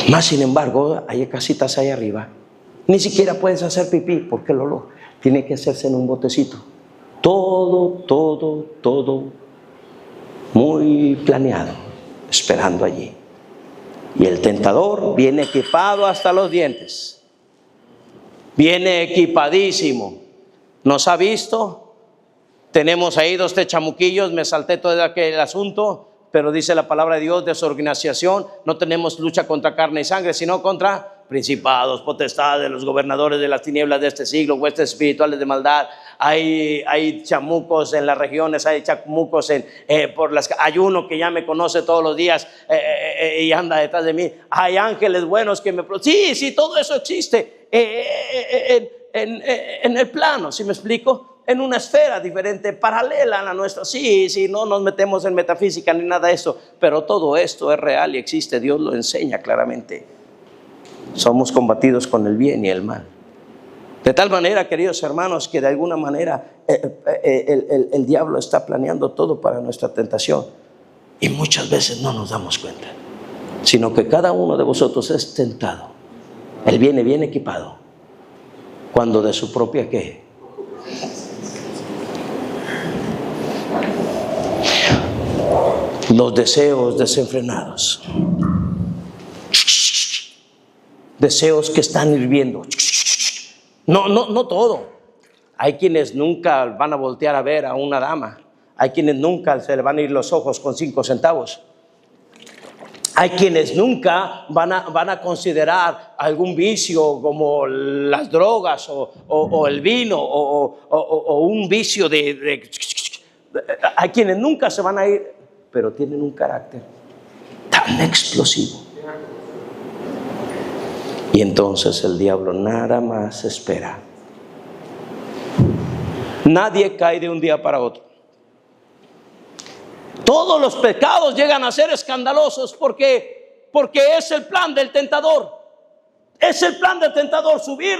Más sin embargo, hay casitas ahí arriba, ni siquiera puedes hacer pipí porque el olor tiene que hacerse en un botecito. Todo muy planeado, esperando allí. Y el tentador viene equipado hasta los dientes. Viene equipadísimo. ¿Nos ha visto? Tenemos ahí 2 chamuquillos, me salté todo aquel asunto, pero dice la palabra de Dios, de su organización, no tenemos lucha contra carne y sangre, sino contra principados, potestades, los gobernadores de las tinieblas de este siglo, huestes espirituales de maldad. Hay chamucos en las regiones, hay chamucos hay uno que ya me conoce todos los días y anda detrás de mí. Hay ángeles buenos que me... Sí, todo eso existe en el plano, ¿sí me explico? En una esfera diferente, paralela a la nuestra. Sí, no nos metemos en metafísica ni nada de eso, pero todo esto es real y existe. Dios lo enseña claramente. Somos combatidos con el bien y el mal. De tal manera, queridos hermanos, que de alguna manera el diablo está planeando todo para nuestra tentación. Y muchas veces no nos damos cuenta, sino que cada uno de vosotros es tentado. Él viene bien equipado, cuando de su propia ¿qué? Los deseos desenfrenados. Deseos que están hirviendo. No todo. Hay quienes nunca van a voltear a ver a una dama. Hay quienes nunca se le van a ir los ojos con 5 centavos. Hay quienes nunca van a considerar algún vicio como las drogas o el vino o un vicio hay quienes nunca se van a ir, pero tienen un carácter tan explosivo. Y entonces el diablo nada más espera. Nadie cae de un día para otro. Todos los pecados llegan a ser escandalosos porque es el plan del tentador. Es el plan del tentador, subir.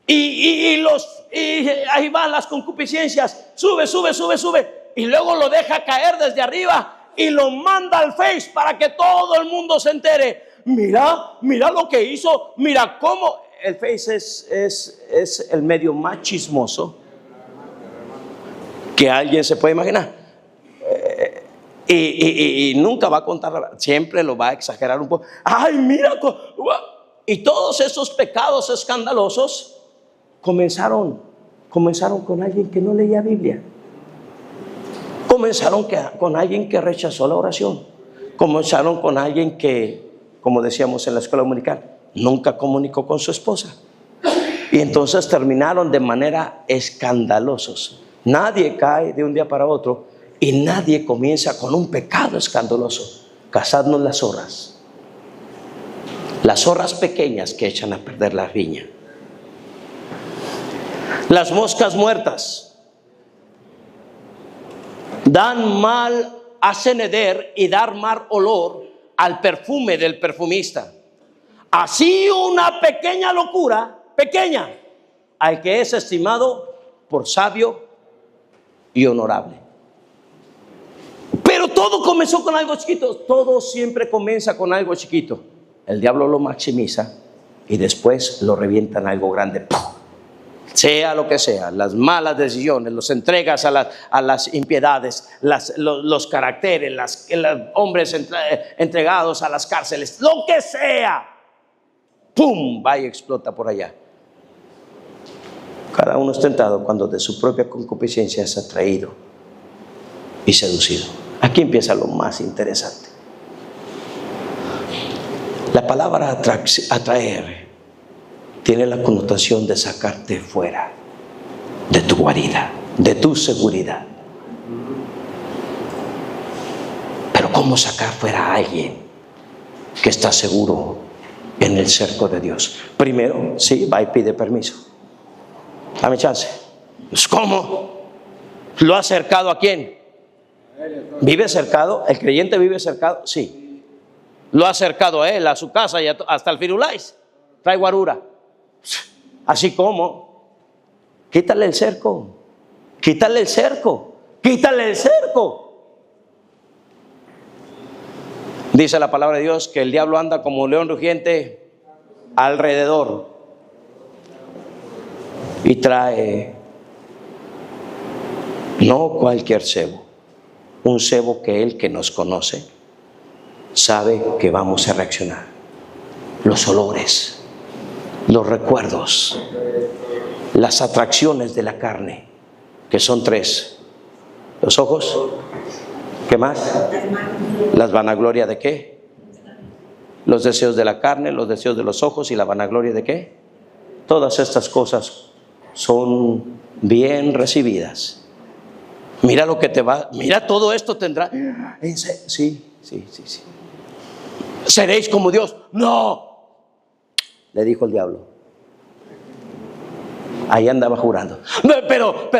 Y ahí van las concupiscencias, sube. Y luego lo deja caer desde arriba y lo manda al Face para que todo el mundo se entere. Mira lo que hizo, mira cómo. El Face es el medio más chismoso que alguien se puede imaginar. Y nunca va a contar, siempre lo va a exagerar un poco. Ay, mira. Y todos esos pecados escandalosos comenzaron con alguien que no leía Biblia. Comenzaron con alguien que rechazó la oración. Comenzaron con alguien que, como decíamos en la escuela dominical, nunca comunicó con su esposa. Y entonces terminaron de manera escandalosos. Nadie cae de un día para otro y nadie comienza con un pecado escandaloso. Cazadnos las zorras pequeñas que echan a perder la viña, las moscas muertas, dan mal, hacen heder y dar mal olor al perfume del perfumista. Así una pequeña locura, pequeña, al que es estimado por sabio y honorable. Pero todo comenzó con algo chiquito. Todo siempre comienza con algo chiquito. El diablo lo maximiza y después lo revienta en algo grande. ¡Pum! Sea lo que sea, las malas decisiones, los entregas a las impiedades, los caracteres, los hombres entregados a las cárceles, lo que sea, ¡pum! Va y explota por allá. Cada uno es tentado cuando de su propia concupiscencia es atraído y seducido. Aquí empieza lo más interesante. La palabra atraer tiene la connotación de sacarte fuera de tu guarida, de tu seguridad. Pero ¿cómo sacar fuera a alguien que está seguro en el cerco de Dios? Primero, sí, va y pide permiso. Dame chance. Pues, ¿cómo? ¿Lo ha cercado a quién? ¿Vive cercado? ¿El creyente vive cercado? Sí. Lo ha acercado a él, a su casa y hasta el Firulais. Trae guarura. Así como, quítale el cerco. Quítale el cerco. Quítale el cerco. Dice la palabra de Dios que el diablo anda como león rugiente alrededor y trae no cualquier cebo, un cebo que él, que nos conoce, sabe que vamos a reaccionar. Los olores, los recuerdos, las atracciones de la carne, que son tres: los ojos, ¿qué más? Las vanaglorias de qué? Los deseos de la carne, los deseos de los ojos y la vanagloria de qué. Todas estas cosas son bien recibidas. Mira lo que te va, mira, todo esto tendrá. Sí. ¿Seréis como Dios? No, le dijo el diablo. Ahí andaba jurando. Pero,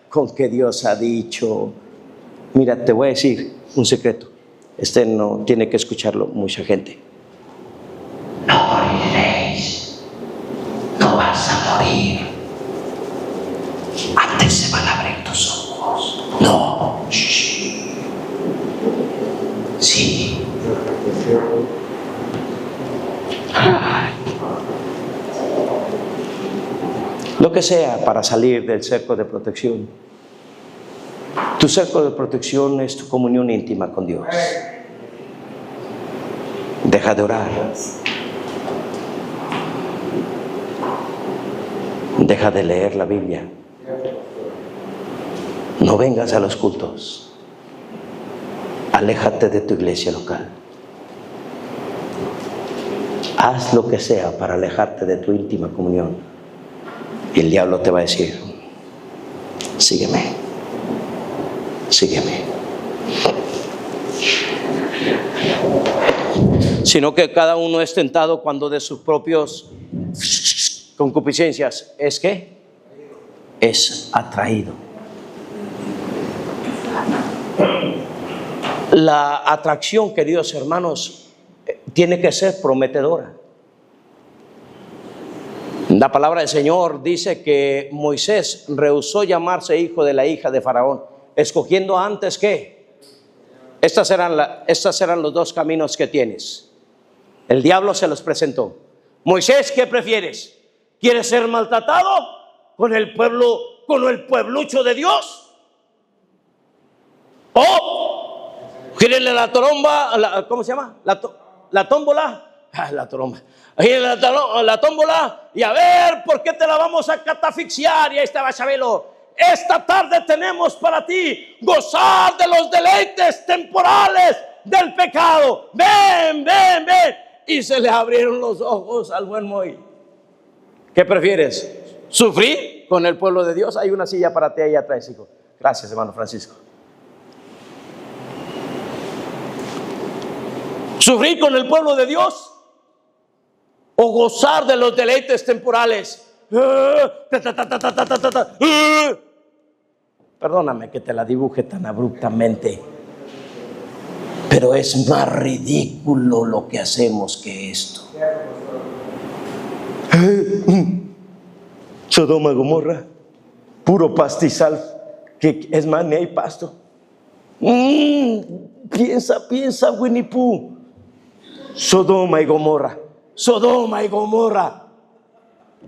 con que Dios ha dicho. Mira, te voy a decir un secreto. No tiene que escucharlo mucha gente. No moriréis. No vas a morir. Antes se van a abrir tus ojos. No. Shh. Sí. Lo que sea para salir del cerco de protección. Tu cerco de protección es tu comunión íntima con Dios. Deja de orar. Deja de leer la Biblia. No vengas a los cultos. Aléjate de tu iglesia local. Haz lo que sea para alejarte de tu íntima comunión. Y el diablo te va a decir: sígueme. Sígueme. Sino que cada uno es tentado cuando de sus propios concupiscencias es ¿qué? Es atraído. La atracción, queridos hermanos, tiene que ser prometedora. La palabra del Señor dice que Moisés rehusó llamarse hijo de la hija de Faraón, escogiendo antes que estas eran los dos caminos que tienes. El diablo se los presentó. Moisés, ¿qué prefieres? ¿Quieres ser maltratado con el pueblo, con el pueblucho de Dios? ¿O quieres la tromba, ¿cómo se llama? La tómbola. La tromba. La tómbola, y a ver por qué te la vamos a catafixiar. Y ahí estaba Chabelo. Esta tarde tenemos para ti gozar de los deleites temporales del pecado. Ven. Y se le abrieron los ojos al buen Moy. ¿Qué prefieres? ¿Sufrir con el pueblo de Dios? Hay una silla para ti ahí atrás, hijo. Gracias, hermano Francisco. ¿Sufrir con el pueblo de Dios? ¿O gozar de los deleites temporales? Perdóname que te la dibuje tan abruptamente, pero es más ridículo lo que hacemos que esto. Sodoma y Gomorra, puro pastizal, que es más, ni hay pasto. Piensa, Winnie Pooh. Sodoma y Gomorra.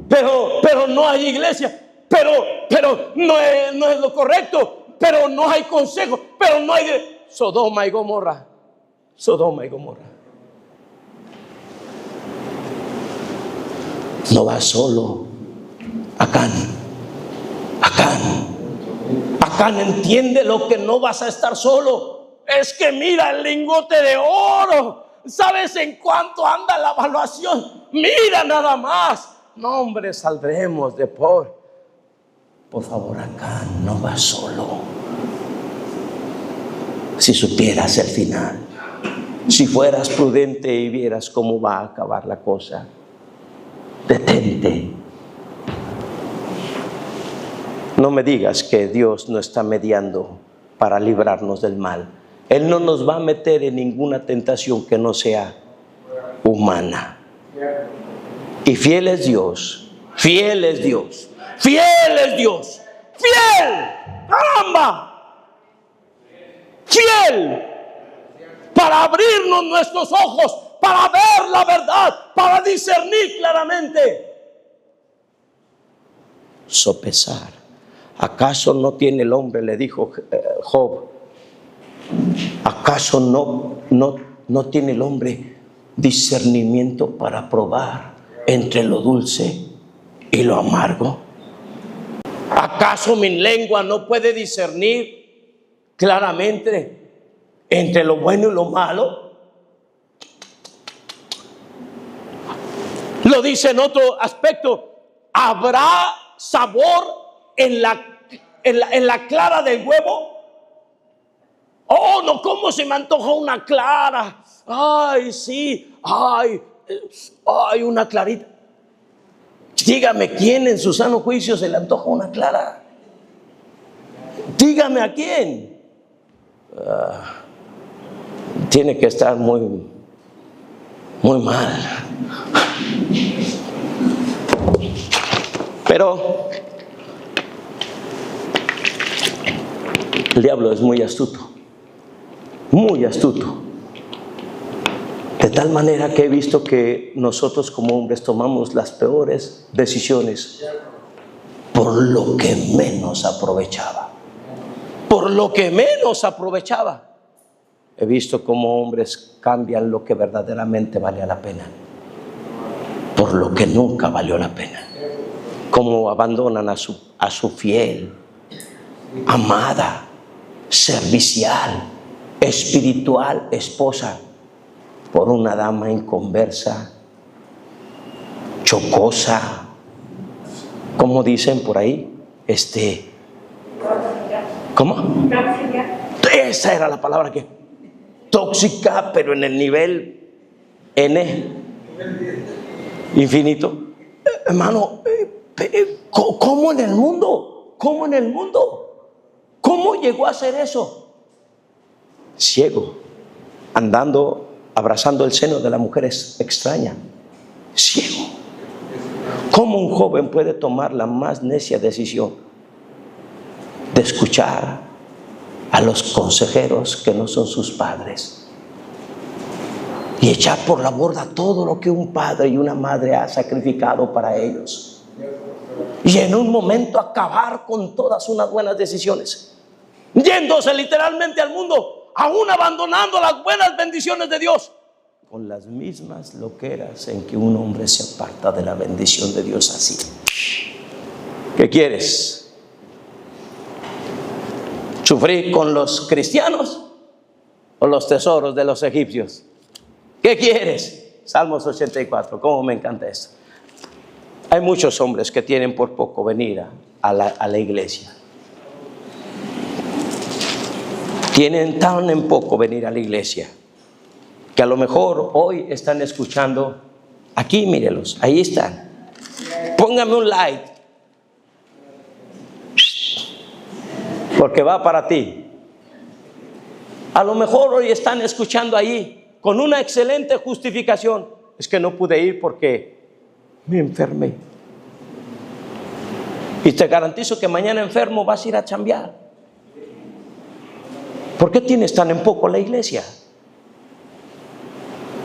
Pero no hay iglesia, pero no es lo correcto, pero no hay consejo, pero no hay Sodoma y Gomorra. No vas solo, Acán, Acán, entiende lo que no vas a estar solo. Es que mira el lingote de oro. ¿Sabes en cuánto anda la evaluación? Mira nada más. No, hombre, saldremos de pobre. Por favor, Acán, no vas solo. Si supieras el final, si fueras prudente y vieras cómo va a acabar la cosa, detente. No me digas que Dios no está mediando para librarnos del mal. Él no nos va a meter en ninguna tentación que no sea humana. Y fiel es Dios, fiel es Dios, fiel es Dios, fiel, caramba, fiel, para abrirnos nuestros ojos, para ver la verdad, para discernir claramente. Sopesar. ¿Acaso no tiene el hombre, le dijo Job, acaso no tiene el hombre discernimiento para probar entre lo dulce y lo amargo? ¿Acaso mi lengua no puede discernir claramente entre lo bueno y lo malo? Lo dice en otro aspecto. ¿Habrá sabor en la clara del huevo? Oh, no, ¿cómo se me antoja una clara? Ay, sí, ay, una clarita. Dígame, ¿quién en su sano juicio se le antoja una clara? Dígame a quién. Tiene que estar muy mal. Pero el diablo es muy astuto, de tal manera que he visto que nosotros como hombres tomamos las peores decisiones por lo que menos aprovechaba. He visto cómo hombres cambian lo que verdaderamente valía la pena por lo que nunca valió la pena. Cómo abandonan a su fiel, amada, servicial, espiritual esposa por una dama inconversa, chocosa, como dicen por ahí, ¿cómo? Esa era la palabra que tóxica, pero en el nivel N infinito. Hermano, ¿cómo en el mundo? ¿Cómo llegó a hacer eso? Ciego, andando, abrazando el seno de la mujer extraña. Ciego. ¿Cómo un joven puede tomar la más necia decisión de escuchar a los consejeros que no son sus padres y echar por la borda todo lo que un padre y una madre ha sacrificado para ellos, y en un momento acabar con todas unas buenas decisiones, yéndose literalmente al mundo, aún abandonando las buenas bendiciones de Dios, con las mismas loqueras en que un hombre se aparta de la bendición de Dios así? ¿Qué quieres? ¿Sufrir con los cristianos o los tesoros de los egipcios? ¿Qué quieres? Salmos 84, cómo me encanta esto. Hay muchos hombres que tienen por poco venir a la iglesia. Tienen tan en poco venir a la iglesia que a lo mejor hoy están escuchando. Aquí, mírelos, ahí están. Póngame un like, porque va para ti. A lo mejor hoy están escuchando ahí con una excelente justificación. Es que no pude ir porque me enfermé. Y te garantizo que mañana enfermo vas a ir a chambear. ¿Por qué tienes tan en poco la iglesia?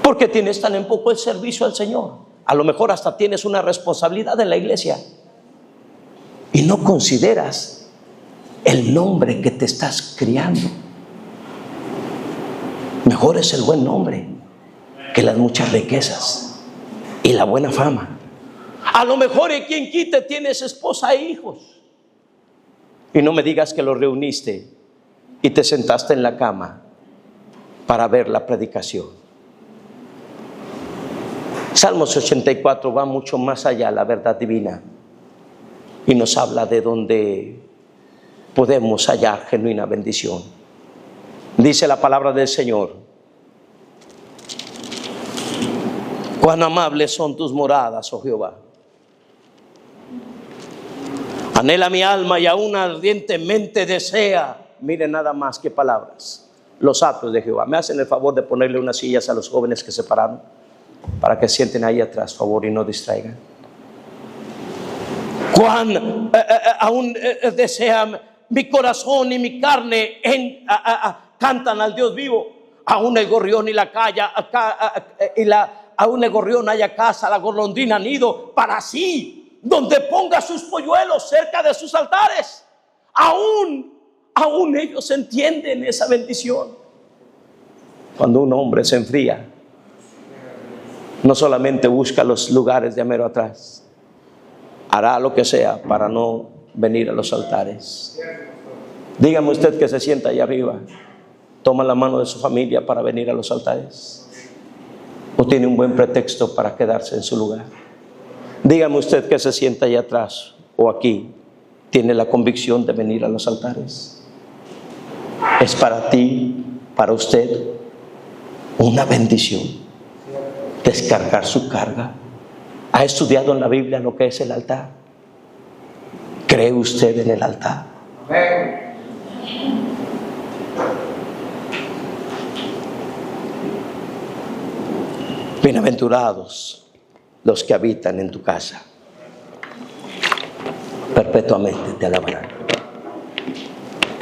¿Por qué tienes tan en poco el servicio al Señor? A lo mejor hasta tienes una responsabilidad en la iglesia y no consideras el nombre que te estás criando. Mejor es el buen nombre que las muchas riquezas y la buena fama. A lo mejor y quien quite tienes esposa e hijos. Y no me digas que los reuniste y te sentaste en la cama para ver la predicación. Salmos 84 va mucho más allá, la verdad divina, y nos habla de donde podemos hallar genuina bendición. Dice la palabra del Señor: cuán amables son tus moradas, oh Jehová. Anhela mi alma y aún ardientemente desea. Miren nada más que palabras. Los atrios de Jehová. Me hacen el favor de ponerle unas sillas a los jóvenes que se pararon para que sienten ahí atrás, favor, y no distraigan. Cuán aún desea mi corazón y mi carne cantan al Dios vivo. Aún el gorrión y la calla aún el gorrión haya casa, la golondrina nido para sí, donde ponga sus polluelos cerca de sus altares. Aún ellos entienden esa bendición. Cuando un hombre se enfría, no solamente busca los lugares de mero atrás, hará lo que sea para no venir a los altares. Dígame usted que se sienta allá arriba, toma la mano de su familia para venir a los altares, o tiene un buen pretexto para quedarse en su lugar. Dígame usted que se sienta allá atrás o aquí, tiene la convicción de venir a los altares. Es para ti, para usted, una bendición descargar su carga. ¿Ha estudiado en la Biblia lo que es el altar? ¿Cree usted en el altar? Bienaventurados los que habitan en tu casa, perpetuamente te alabarán.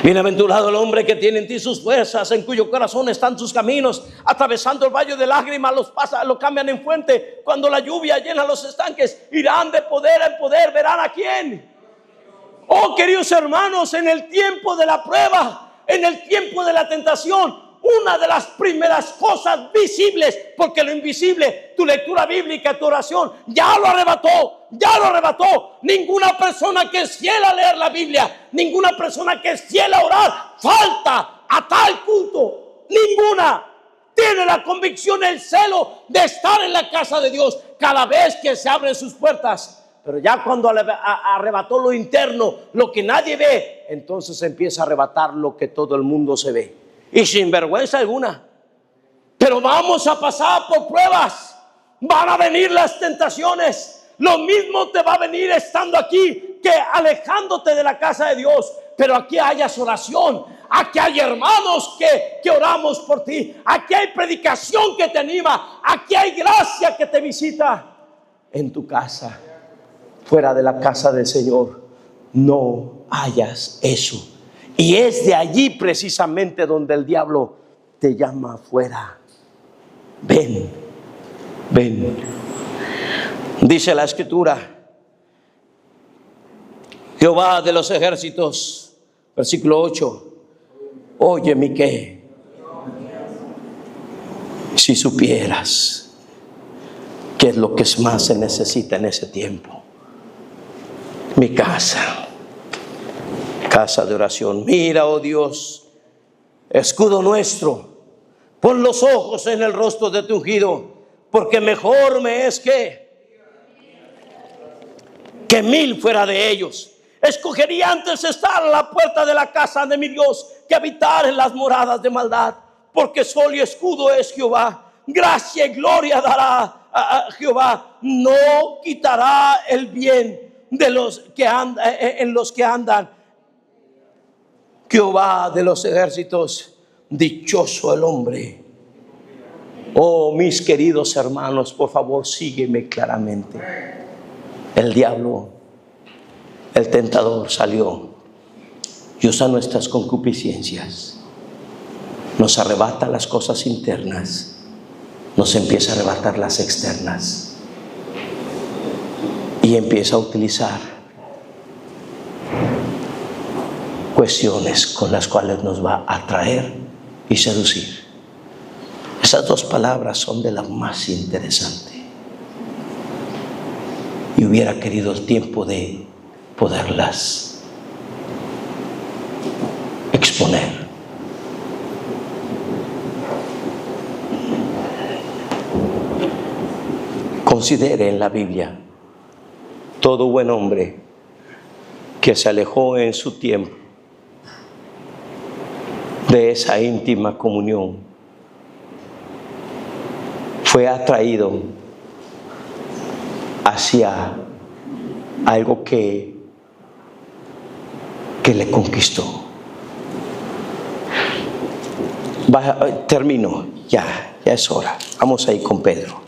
Bienaventurado el hombre que tiene en ti sus fuerzas, en cuyo corazón están tus caminos. Atravesando el valle de lágrimas lo cambian en fuente. Cuando la lluvia llena los estanques, irán de poder en poder. ¿Verán a quién? Oh, queridos hermanos, en el tiempo de la prueba, en el tiempo de la tentación, una de las primeras cosas visibles, porque lo invisible, tu lectura bíblica, tu oración, ya lo arrebató. Ninguna persona que es fiel a leer la Biblia, ninguna persona que es fiel a orar, falta a tal culto. Ninguna tiene la convicción, el celo de estar en la casa de Dios cada vez que se abren sus puertas. Pero ya cuando arrebató lo interno, lo que nadie ve, entonces empieza a arrebatar lo que todo el mundo se ve. Y sin vergüenza alguna. Pero vamos a pasar por pruebas. Van a venir las tentaciones. Lo mismo te va a venir estando aquí que alejándote de la casa de Dios. Pero aquí hayas oración. Aquí hay hermanos que oramos por ti. Aquí hay predicación que te anima. Aquí hay gracia que te visita. En tu casa, fuera de la casa del Señor, no hayas eso. Y es de allí precisamente donde el diablo te llama afuera. Ven. Dice la Escritura, Jehová de los ejércitos, versículo 8, óyeme que si supieras qué es lo que más se necesita en ese tiempo. Mi casa de oración. Mira, oh Dios, escudo nuestro, pon los ojos en el rostro de tu ungido, porque mejor me es que 1000 fuera de ellos. Escogería antes estar a la puerta de la casa de mi Dios que habitar en las moradas de maldad, porque sol y escudo es Jehová. Gracia y gloria dará a Jehová. No quitará el bien de los que andan en los que andan. Jehová de los ejércitos, dichoso el hombre. Oh, mis queridos hermanos, por favor, sígueme claramente. El diablo, el tentador salió y usa nuestras concupiscencias. Nos arrebata las cosas internas, nos empieza a arrebatar las externas y empieza a utilizar cuestiones con las cuales nos va a atraer y seducir. Esas dos palabras son de las más interesantes. y hubiera querido el tiempo de poderlas exponer. Considere en la Biblia todo buen hombre que se alejó en su tiempo de esa íntima comunión, fue atraído hacia algo que le conquistó. Termino, ya es hora. Vamos ahí con Pedro.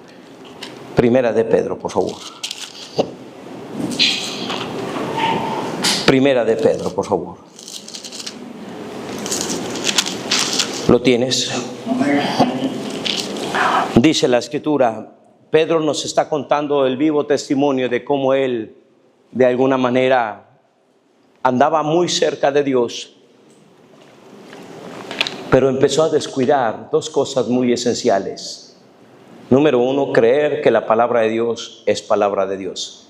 Primera de Pedro, por favor. Primera de Pedro, por favor. ¿Lo tienes? Dice la Escritura, Pedro nos está contando el vivo testimonio de cómo él, de alguna manera, andaba muy cerca de Dios, pero empezó a descuidar dos cosas muy esenciales. Número uno, creer que la palabra de Dios es palabra de Dios.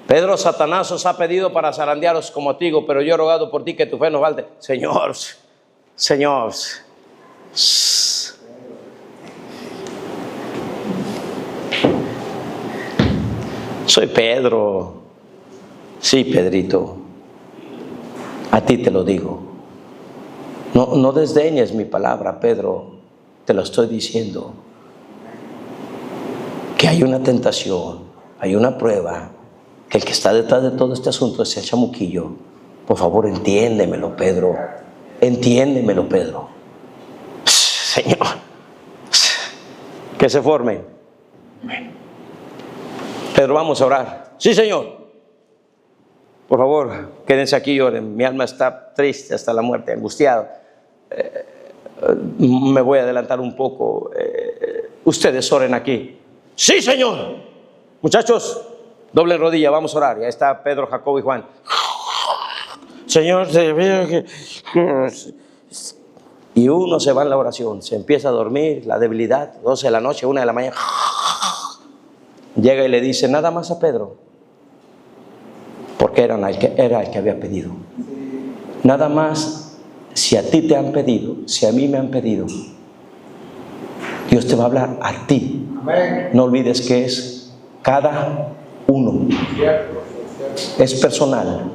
Pedro, Satanás os ha pedido para zarandearos como trigo, pero yo he rogado por ti que tu fe no falte. Señor, soy Pedro. Sí, Pedrito, a ti te lo digo. No desdeñes mi palabra, Pedro, te lo estoy diciendo. Que hay una tentación, hay una prueba, que el que está detrás de todo este asunto es el chamuquillo. Por favor, entiéndemelo, Pedro. Entiéndemelo, Pedro. Señor, que se formen. Pedro, vamos a orar. Sí, Señor. Por favor, quédense aquí y oren. Mi alma está triste hasta la muerte, angustiada. Me voy a adelantar un poco. Ustedes oren aquí. Sí, Señor. Muchachos, doble rodilla, vamos a orar. Ya está Pedro, Jacobo y Juan. Señor, y uno se va en la oración, se empieza a dormir, la debilidad, 12 de la noche, 1 de la mañana. Llega y le dice nada más a Pedro, porque era el que había pedido. Nada más, si a ti te han pedido, si a mí me han pedido, Dios te va a hablar a ti. No olvides que es cada uno. Es personal.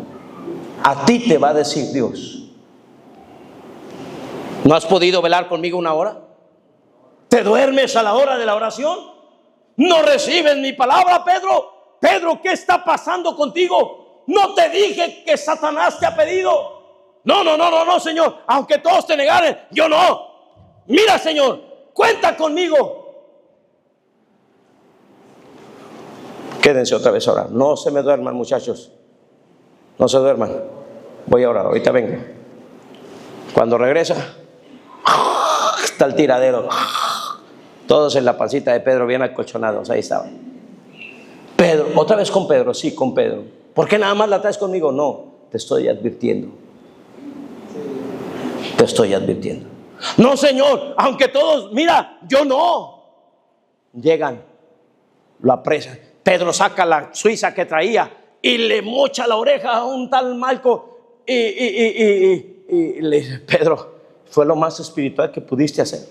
A ti te va a decir Dios. ¿No has podido velar conmigo una hora? ¿Te duermes a la hora de la oración? ¿No recibes mi palabra, Pedro? Pedro, ¿qué está pasando contigo? ¿No te dije que Satanás te ha pedido? No, Señor. Aunque todos te negaren, yo no. Mira, Señor, cuenta conmigo. Quédense otra vez a orar. No se me duerman, muchachos. No se duerman. Voy a orar. Ahorita vengo. Cuando regresa, está el tiradero. Todos en la pancita de Pedro, bien acolchonados. Ahí estaban. Pedro, otra vez con Pedro. Sí, con Pedro. ¿Por qué nada más la traes conmigo? No, te estoy advirtiendo. Te estoy advirtiendo. No, Señor, aunque todos, mira, yo no. Llegan, lo apresan. Pedro saca la suiza que traía y le mocha la oreja a un tal Malco y le dice, Pedro, fue lo más espiritual que pudiste hacer.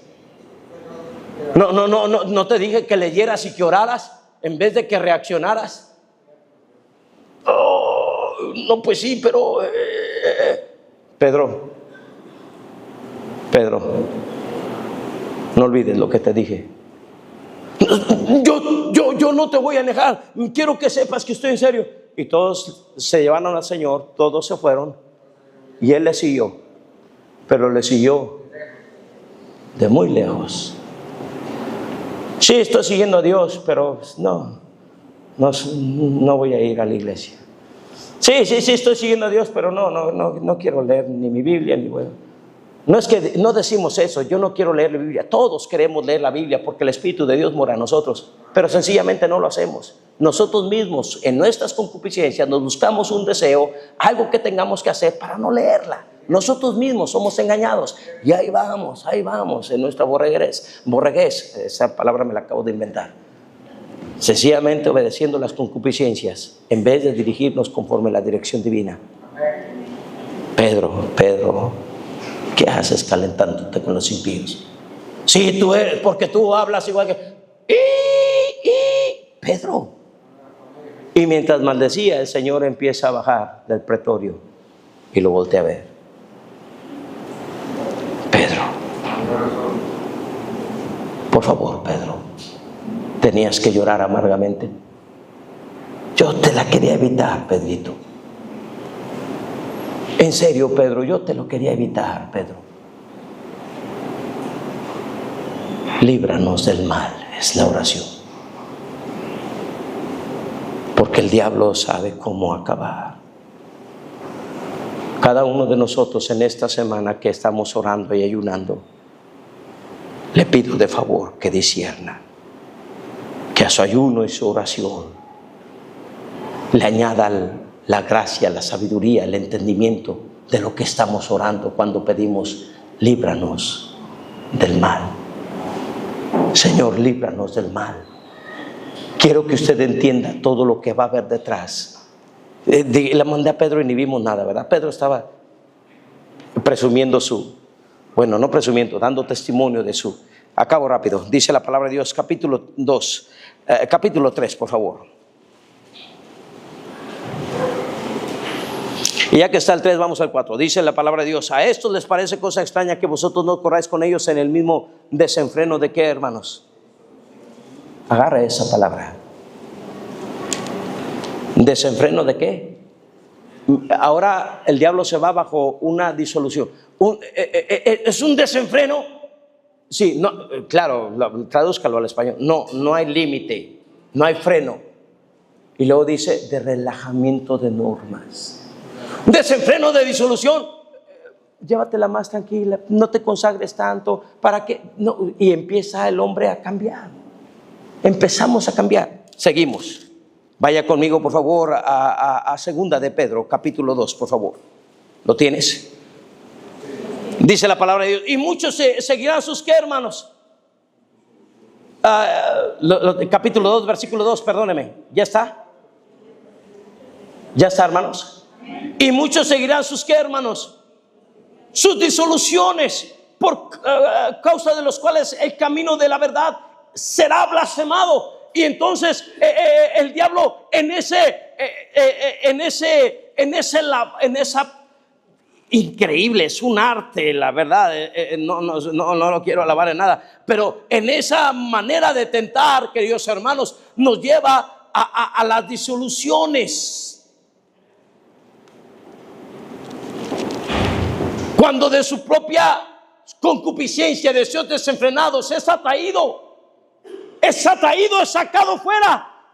No te dije que leyeras y que oraras en vez de que reaccionaras. Oh, no, pues sí, pero Pedro, no olvides lo que te dije. Yo no te voy a negar. Quiero que sepas que estoy en serio. Y todos se llevaron al Señor, todos se fueron y él le siguió, pero le siguió de muy lejos. Sí, estoy siguiendo a Dios, pero no voy a ir a la iglesia. Sí, estoy siguiendo a Dios, pero no quiero leer ni mi Biblia ni bueno. No es que no decimos eso, yo no quiero leer la Biblia. Todos queremos leer la Biblia porque el Espíritu de Dios mora en nosotros, pero sencillamente no lo hacemos. Nosotros mismos, en nuestras concupiscencias, nos buscamos un deseo, algo que tengamos que hacer para no leerla. Nosotros mismos somos engañados y ahí vamos en nuestra borreguez. Esa palabra me la acabo de inventar. sencillamente obedeciendo las concupiscencias en vez de dirigirnos conforme a la dirección divina. Pedro, ¿qué haces calentándote con los impíos? Sí, tú eres, porque tú hablas igual que... Pedro. Y mientras maldecía, el Señor empieza a bajar del pretorio y lo voltea a ver. Pedro, por favor, Pedro, tenías que llorar amargamente. Yo te la quería evitar, Pedrito. En serio, Pedro, yo te lo quería evitar, Pedro. Líbranos del mal, es la oración. Porque el diablo sabe cómo acabar. Cada uno de nosotros en esta semana que estamos orando y ayunando, le pido de favor que discierna, que a su ayuno y su oración le añada la gracia, la sabiduría, el entendimiento de lo que estamos orando cuando pedimos: líbranos del mal. Señor, líbranos del mal. Quiero que usted entienda todo lo que va a haber detrás. Le mandé a Pedro y ni vimos nada, ¿verdad? Pedro estaba presumiendo no presumiendo, dando testimonio de su... Acabo rápido. Dice la palabra de Dios, capítulo 3, por favor. Y ya que está el 3, vamos al 4. Dice la palabra de Dios: a estos les parece cosa extraña que vosotros no corráis con ellos en el mismo desenfreno de qué, hermanos. Agarra esa palabra. ¿Desenfreno de qué? Ahora el diablo se va bajo una disolución. ¿Es un desenfreno? Sí, no, claro, tradúzcalo al español. No hay límite, no hay freno. Y luego dice de relajamiento de normas. Desenfreno de disolución. Llévatela más tranquila, no te consagres tanto. ¿Para qué? No, y empieza el hombre a cambiar. Empezamos a cambiar. Seguimos. Vaya conmigo, por favor, a segunda de Pedro, capítulo 2, por favor. ¿Lo tienes? Dice la palabra de Dios: y muchos seguirán sus ¿qué, hermanos? Capítulo 2, versículo 2, perdóneme. ¿Ya está? ¿Ya está, hermanos? Y muchos seguirán sus ¿qué, hermanos? Sus disoluciones, por causa de los cuales el camino de la verdad será blasfemado. Y entonces el diablo en esa increíble, es un arte, la verdad, no lo quiero alabar en nada, pero en esa manera de tentar, queridos hermanos, nos lleva a las disoluciones. Cuando de su propia concupiscencia, deseos desenfrenados, es atraído, es sacado fuera,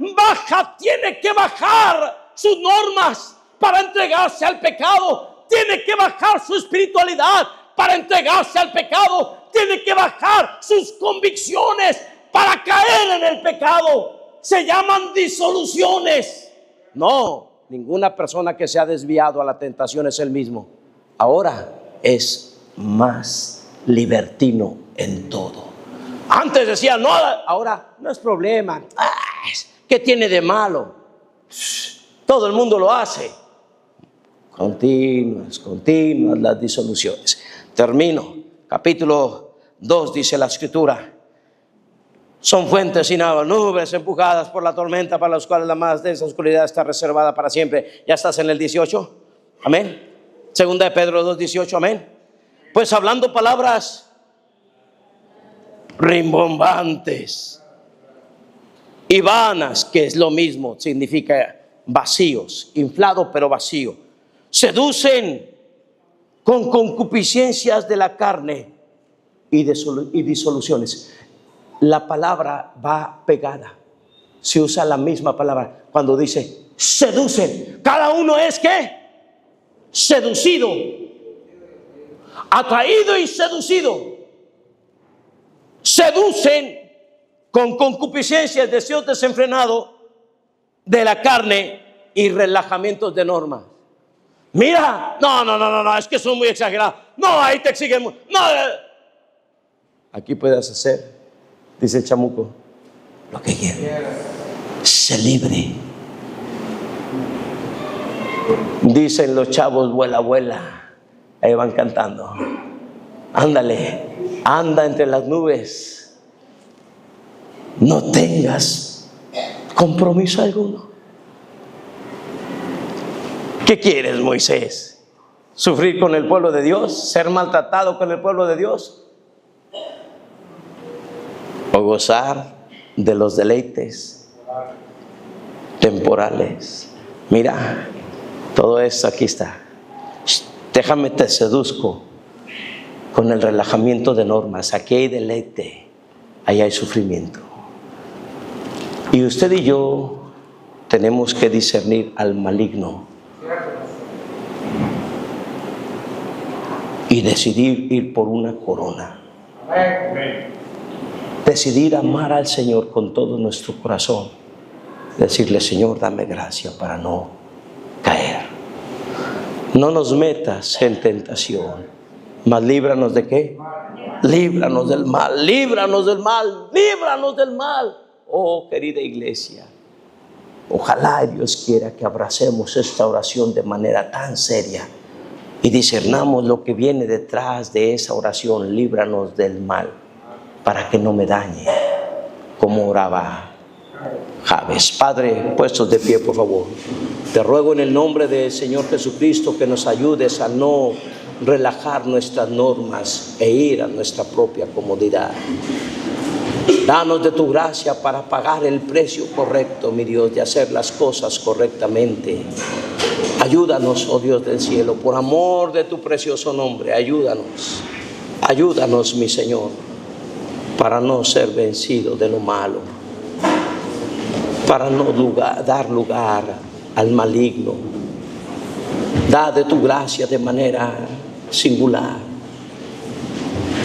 tiene que bajar sus normas para entregarse al pecado, tiene que bajar su espiritualidad para entregarse al pecado, tiene que bajar sus convicciones para caer en el pecado. Se llaman disoluciones. No, ninguna persona que se ha desviado a la tentación es el mismo. Ahora es más libertino en todo. Antes decía, no, ahora no es problema. ¿Qué tiene de malo? Todo el mundo lo hace. Continuas las disoluciones. Termino. Capítulo 2 dice la escritura: son fuentes sin agua, nubes empujadas por la tormenta, para las cuales la más densa oscuridad está reservada para siempre. ¿Ya estás en el 18? Amén. Segunda de Pedro 2:18, amén. Pues hablando palabras rimbombantes y vanas, que es lo mismo, significa vacíos, inflado pero vacío, seducen con concupiscencias de la carne y disoluciones. La palabra va pegada, se usa la misma palabra cuando dice seducen. Cada uno es ¿qué? Seducido, atraído y seducido. Seducen con concupiscencias, deseos desenfrenados de la carne y relajamientos de normas. Mira, no, es que son muy exagerados. No, ahí te exigen. No, aquí puedes hacer, dice el chamuco, lo que quieras. sé libre. Dicen los chavos, vuela, vuela. Ahí van cantando. Ándale, anda entre las nubes. No tengas compromiso alguno. ¿Qué quieres, Moisés? ¿Sufrir con el pueblo de Dios? ¿Ser maltratado con el pueblo de Dios? ¿O gozar de los deleites temporales? Mira, todo esto aquí está. Déjame te seduzco con el relajamiento de normas. Aquí hay deleite, allá hay sufrimiento. Y usted y yo tenemos que discernir al maligno y decidir ir por una corona. Decidir amar al Señor con todo nuestro corazón. Decirle, Señor, dame gracia para no caer. No nos metas en tentación, mas líbranos ¿de qué? Líbranos del mal, líbranos del mal, líbranos del mal. Oh, querida iglesia, ojalá Dios quiera que abracemos esta oración de manera tan seria y discernamos lo que viene detrás de esa oración. Líbranos del mal, para que no me dañe, como oraba Jabes. Padre, puestos de pie, por favor. Te ruego en el nombre del Señor Jesucristo que nos ayudes a no relajar nuestras normas e ir a nuestra propia comodidad. Danos de tu gracia para pagar el precio correcto, mi Dios, de hacer las cosas correctamente. Ayúdanos, oh Dios del cielo, por amor de tu precioso nombre, ayúdanos. Ayúdanos, mi Señor, para no ser vencido de lo malo, para no dar lugar al maligno. Da de tu gracia de manera singular.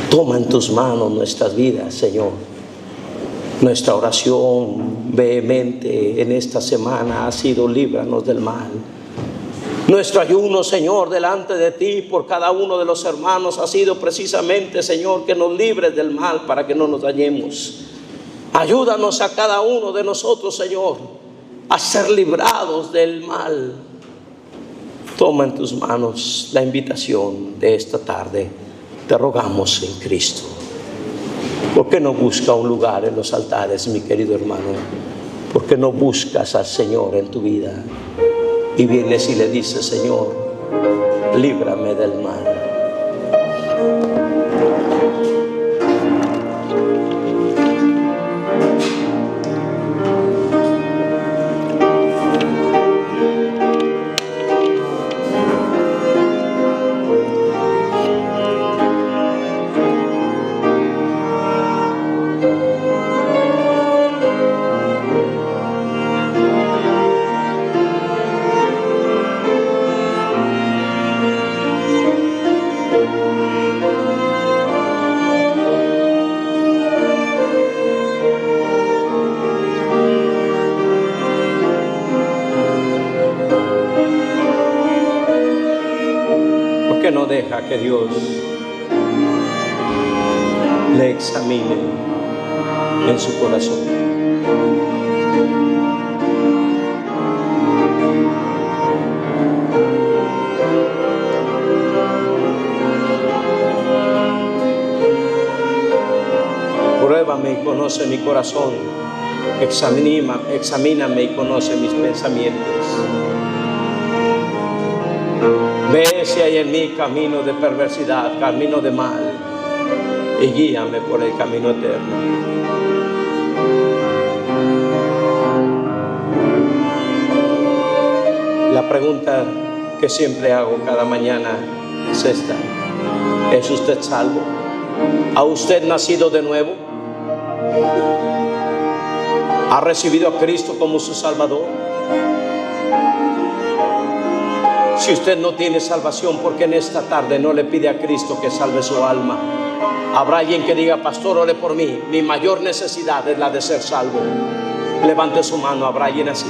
Toma en tus manos nuestras vidas, Señor. Nuestra oración vehemente en esta semana ha sido: líbranos del mal. Nuestro ayuno, Señor, delante de ti por cada uno de los hermanos ha sido precisamente, Señor, que nos libres del mal para que no nos dañemos. Ayúdanos a cada uno de nosotros, Señor, a ser librados del mal. Toma en tus manos la invitación de esta tarde. Te rogamos en Cristo. ¿Por qué no busca un lugar en los altares, mi querido hermano? ¿Por qué no buscas al Señor en tu vida? Y vienes y le dices: Señor, líbrame del mal. No deja que Dios le examine en su corazón. Pruébame y conoce mi corazón. Examíname y conoce mis pensamientos. Ve si hay en mí camino de perversidad, camino de mal, y guíame por el camino eterno. La pregunta que siempre hago cada mañana es esta: ¿es usted salvo? ¿Ha usted nacido de nuevo? ¿Ha recibido a Cristo como su Salvador? Si usted no tiene salvación, ¿por qué en esta tarde no le pide a Cristo que salve su alma? Habrá alguien que diga: pastor, ore por mí, mi mayor necesidad es la de ser salvo. Levante su mano. ¿Habrá alguien así?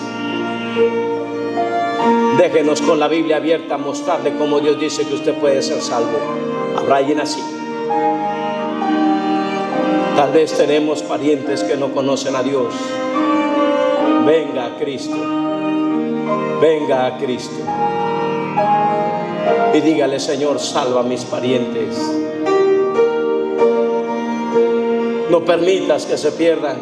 Déjenos con la Biblia abierta mostrarle cómo Dios dice que usted puede ser salvo. ¿Habrá alguien así? Tal vez tenemos parientes que no conocen a Dios. Venga a Cristo. Venga a Cristo. Y dígale: Señor, salva a mis parientes. No permitas que se pierdan.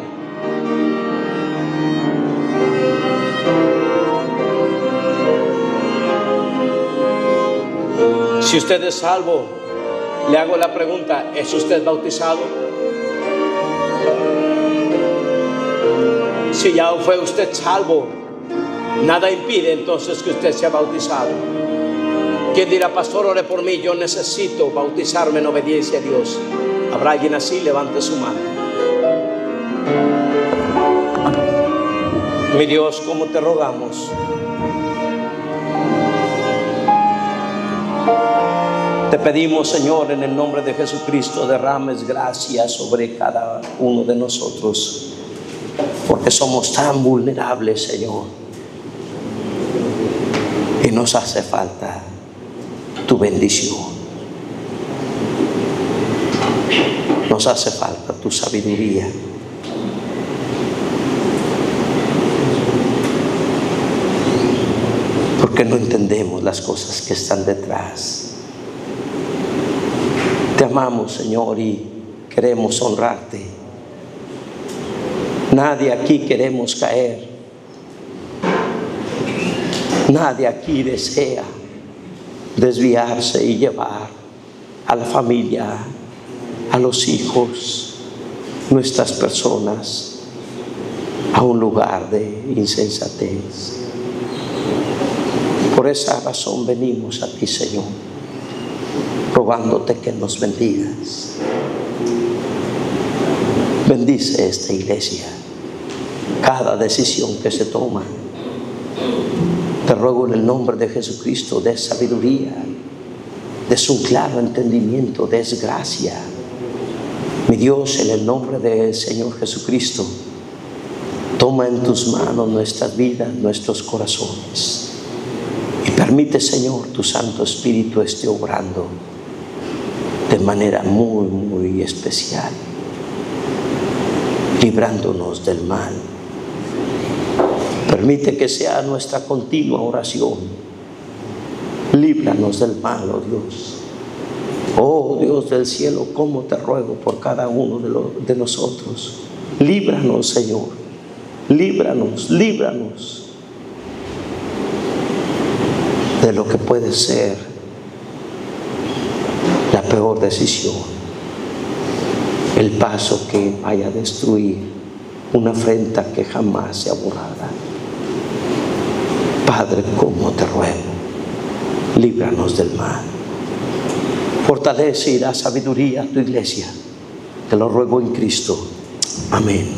Si usted es salvo, le hago la pregunta: ¿es usted bautizado? Si ya fue usted salvo, nada impide entonces que usted sea bautizado. ¿Quién dirá: pastor, ore por mí, yo necesito bautizarme en obediencia a Dios? ¿Habrá alguien así? Levante su mano. Mi Dios, ¿cómo te rogamos? Te pedimos, Señor, en el nombre de Jesucristo, derrames gracia sobre cada uno de nosotros, porque somos tan vulnerables, Señor, y nos hace falta tu bendición. Nos hace falta tu sabiduría. Porque no entendemos las cosas que están detrás. Te amamos, Señor, y queremos honrarte. Nadie aquí queremos caer. Nadie aquí desea desviarse y llevar a la familia, a los hijos, nuestras personas, a un lugar de insensatez. Por esa razón venimos a ti, Señor, rogándote que nos bendigas. Bendice esta iglesia, cada decisión que se toma. Te ruego en el nombre de Jesucristo, de sabiduría, de un claro entendimiento, de gracia. Mi Dios, en el nombre del Señor Jesucristo, toma en tus manos nuestras vidas, nuestros corazones. Y permite, Señor, tu Santo Espíritu esté obrando de manera muy, muy especial, librándonos del mal. Permite que sea nuestra continua oración. Líbranos del mal, oh Dios. Oh Dios del cielo, cómo te ruego por cada uno de nosotros. Líbranos, Señor. Líbranos, líbranos de lo que puede ser la peor decisión, el paso que vaya a destruir una afrenta que jamás sea borrada. Padre, cómo te ruego, líbranos del mal. Fortalece y da sabiduría a tu iglesia. Te lo ruego en Cristo. Amén.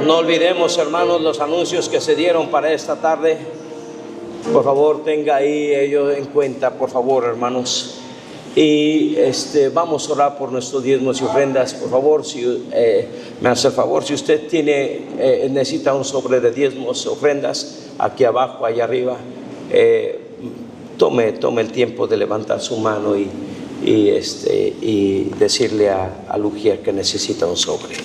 No olvidemos, hermanos, los anuncios que se dieron para esta tarde. Por favor, tenga ahí ello en cuenta, por favor, hermanos. Y vamos a orar por nuestros diezmos y ofrendas. Por favor, si me hace el favor, si usted necesita un sobre de diezmos y ofrendas, aquí abajo, allá arriba, tome el tiempo de levantar su mano y decirle a Lugier que necesita un sobre.